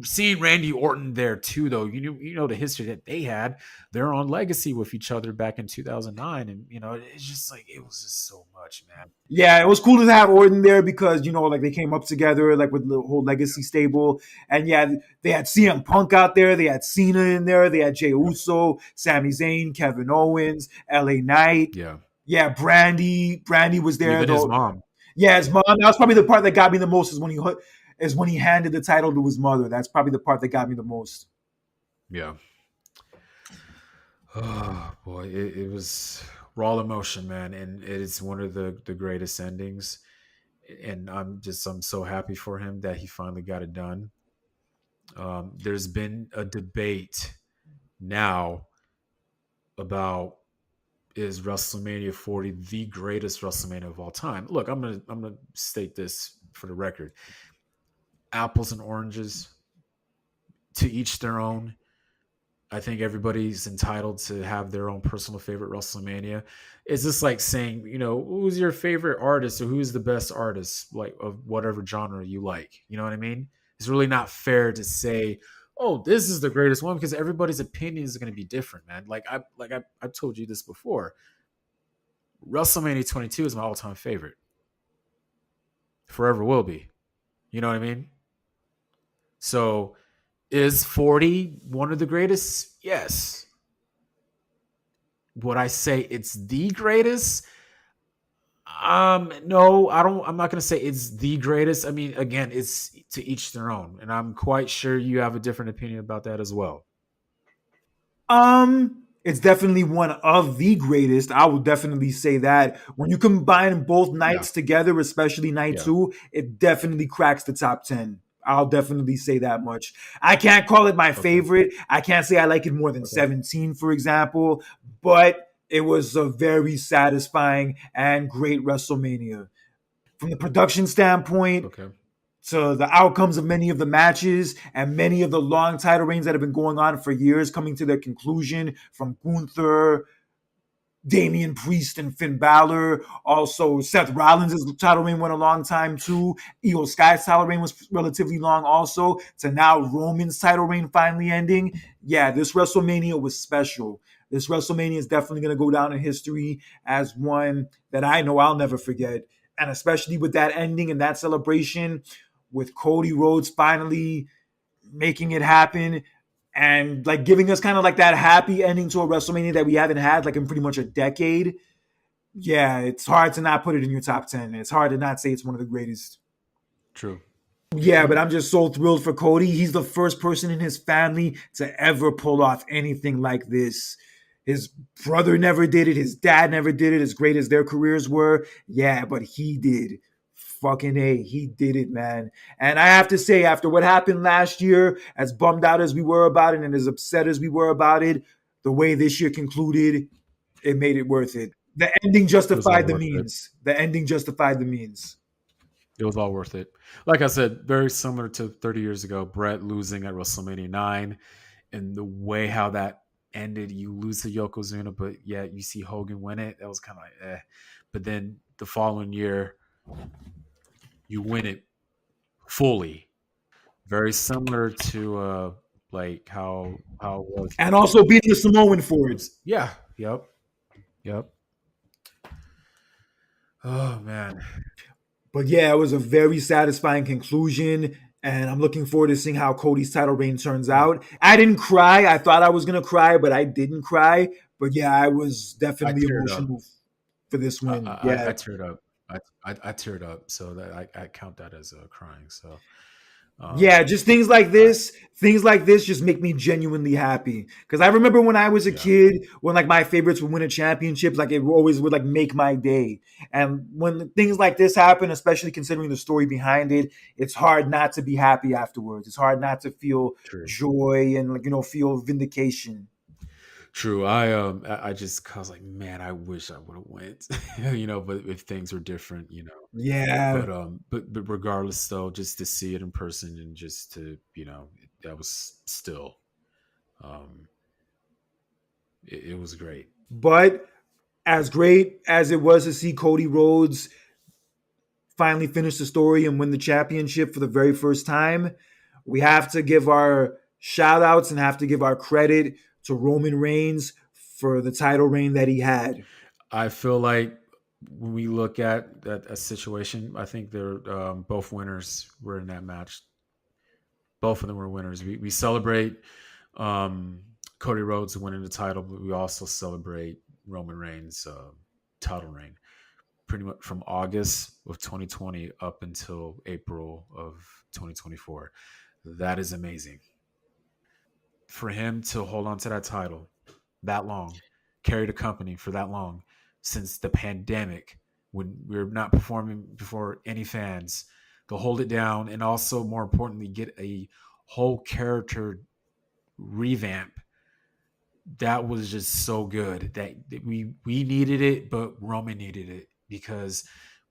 Seeing Randy Orton there too, though, you know the history that they had. They're on legacy with each other back in 2009, and it's just like it was just so much, man. Yeah, it was cool to have Orton there because like they came up together like with the whole Legacy stable, and yeah, they had CM Punk out there, they had Cena in there, they had Jey Yeah, Uso, Sami Zayn, Kevin Owens, LA Knight. yeah. Yeah, Brandy was there Even his though. mom. Yeah, his mom. That was probably the part that got me the most is when he handed the title to his mother. That's probably the part that got me the most. Yeah. Oh boy, it was raw emotion, man, and it is one of the greatest endings. And I'm so happy for him that he finally got it done. There's been a debate now about is WrestleMania 40 the greatest WrestleMania of all time. Look, I'm gonna state this for the record: apples and oranges, to each their own. I think everybody's entitled to have their own personal favorite WrestleMania. It's just like saying, who's your favorite artist or who's the best artist, like of whatever genre you like. You know what I mean? It's really not fair to say, oh, this is the greatest one because everybody's opinion is going to be different, man. I've told you this before. WrestleMania 22 is my all time favorite. Forever will be. You know what I mean? So is 40 one of the greatest? Yes. Would I say it's the greatest? No, I don't. I'm not gonna say it's the greatest. I mean, again, it's to each their own, and I'm quite sure you have a different opinion about that as well. It's definitely one of the greatest. I would definitely say that. When you combine both Yeah, nights together, especially night yeah, two, it definitely cracks the top 10. I'll definitely say that much. I can't call it my okay, favorite. I can't say I like it more than okay, 17, for example, but it was a very satisfying and great WrestleMania. From the production standpoint, okay. to the outcomes of many of the matches and many of the long title reigns that have been going on for years coming to their conclusion from Gunther, Damien Priest, and Finn Balor. Also, Seth Rollins' title reign went a long time too. Io Sky's title reign was relatively long also. To now Roman's title reign finally ending. Yeah, this WrestleMania was special. This WrestleMania is definitely going to go down in history as one that I know I'll never forget. And especially with that ending and that celebration, with Cody Rhodes finally making it happen and like giving us kind of like that happy ending to a WrestleMania that we haven't had like in pretty much a decade. Yeah, it's hard to not put it in your top 10. It's hard to not say it's one of the greatest. True. Yeah, but I'm just so thrilled for Cody. He's the first person in his family to ever pull off anything like this. His brother never did it. His dad never did it, as great as their careers were. Yeah, but he did. Fucking A. He did it, man. And I have to say, after what happened last year, as bummed out as we were about it and as upset as we were about it, the way this year concluded, it made it worth it. The ending It was all justified the worth it. means. The ending justified the means. It was all worth it. Like I said, very similar to 30 years ago, Brett losing at WrestleMania 9 and the way how that ended. You lose to Yokozuna, but yeah, you see Hogan win it. That was kind of like, eh. But then the following year, you win it fully. Very similar to like how it was. And also beating the Samoan for it. Yeah. Yep. Yep. Oh man. But yeah, it was a very satisfying conclusion. And I'm looking forward to seeing how Cody's title reign turns out. I didn't cry. I thought I was going to cry, but I didn't cry. But yeah, I was I definitely teared up. emotional for this win. I Yeah. teared up. I teared up. So that I count that as crying. So Yeah, um, just things like I this, things like this just make me genuinely happy. Because I remember when I was a yeah, kid, when like my favorites would win a championship, like it always would like make my day. And when things like this happen, especially considering the story behind it, it's hard not to be happy afterwards. It's hard not to feel true. joy and like feel vindication. True. I just I was like, man, I wish I would have went. But if things were different, Yeah. But regardless though, just to see it in person and just to, that was still um it was great. But as great as it was to see Cody Rhodes finally finish the story and win the championship for the very first time, we have to give our shout outs and have to give our credit to Roman Reigns for the title reign that he had. I feel like when we look at that a situation, I think they're both winners were in that match. Both of them were winners. We celebrate Cody Rhodes winning the title, but we also celebrate Roman Reigns' title reign. Pretty much from August of 2020 up until April of 2024. That is amazing. For him to hold on to that title that long, carry the company for that long since the pandemic when we're not performing before any fans, to hold it down and also more importantly get a whole character revamp. That was just so good that we needed it, but Roman needed it because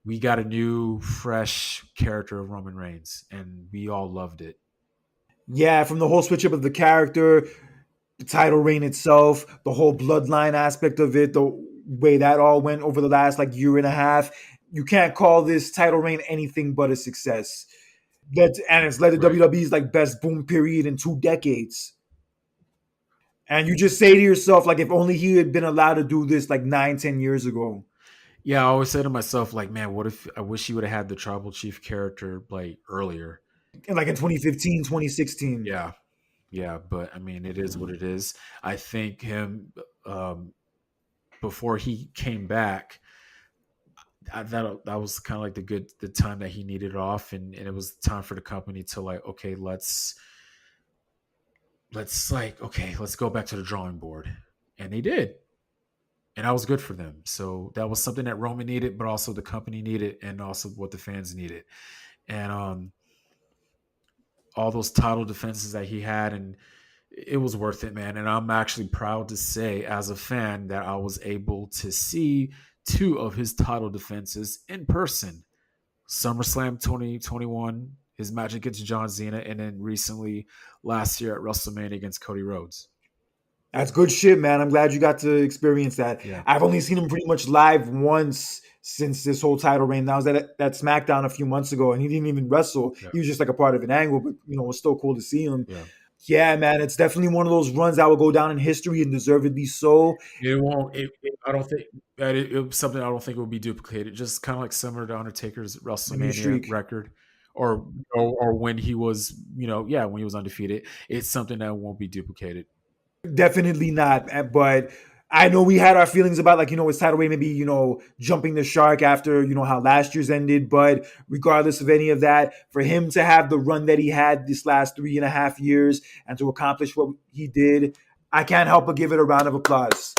we got a new fresh character of Roman Reigns and we all loved it. Yeah, from the whole switch up of the character, the title reign itself, the whole bloodline aspect of it, the way that all went over the last like year and a half. You can't call this title reign anything but a success. And it's led to Right. WWE's like best boom period in 2 decades. And you just say to yourself, like, if only he had been allowed to do this like 9, 10 years ago. Yeah, I always say to myself, like, man, what if I wish he would have had the tribal chief character like earlier? And like in 2015, 2016. Yeah, yeah, but I mean, it is what it is. I think him um, before he came back, that was kind of like the time that he needed off, and it was time for the company to like, okay, let's go back to the drawing board, and they did, and that was good for them. So that was something that Roman needed, but also the company needed, and also what the fans needed, and all those title defenses that he had, and it was worth it, man. And I'm actually proud to say, as a fan, that I was able to see two of his title defenses in person. SummerSlam 2021, his match against John Cena, and then recently last year at WrestleMania against Cody Rhodes. That's good shit, man. I'm glad you got to experience that. Yeah, I've only seen him pretty much live once since this whole title reign. That was that SmackDown a few months ago, and he didn't even wrestle. yeah, He was just like a part of an angle, but it was still cool to see him. yeah. Yeah, man, it's definitely one of those runs that will go down in history and deservedly so. It won't. I don't think that it was something I don't think it will be duplicated. Just kind of like similar to Undertaker's A new WrestleMania streak. record, or when he was, when he was undefeated. It's something that won't be duplicated. Definitely not. But I know we had our feelings about, like, his title way, maybe, jumping the shark after, how last year's ended. But regardless of any of that, for him to have the run that he had this last 3.5 years and to accomplish what he did, I can't help but give it a round of applause.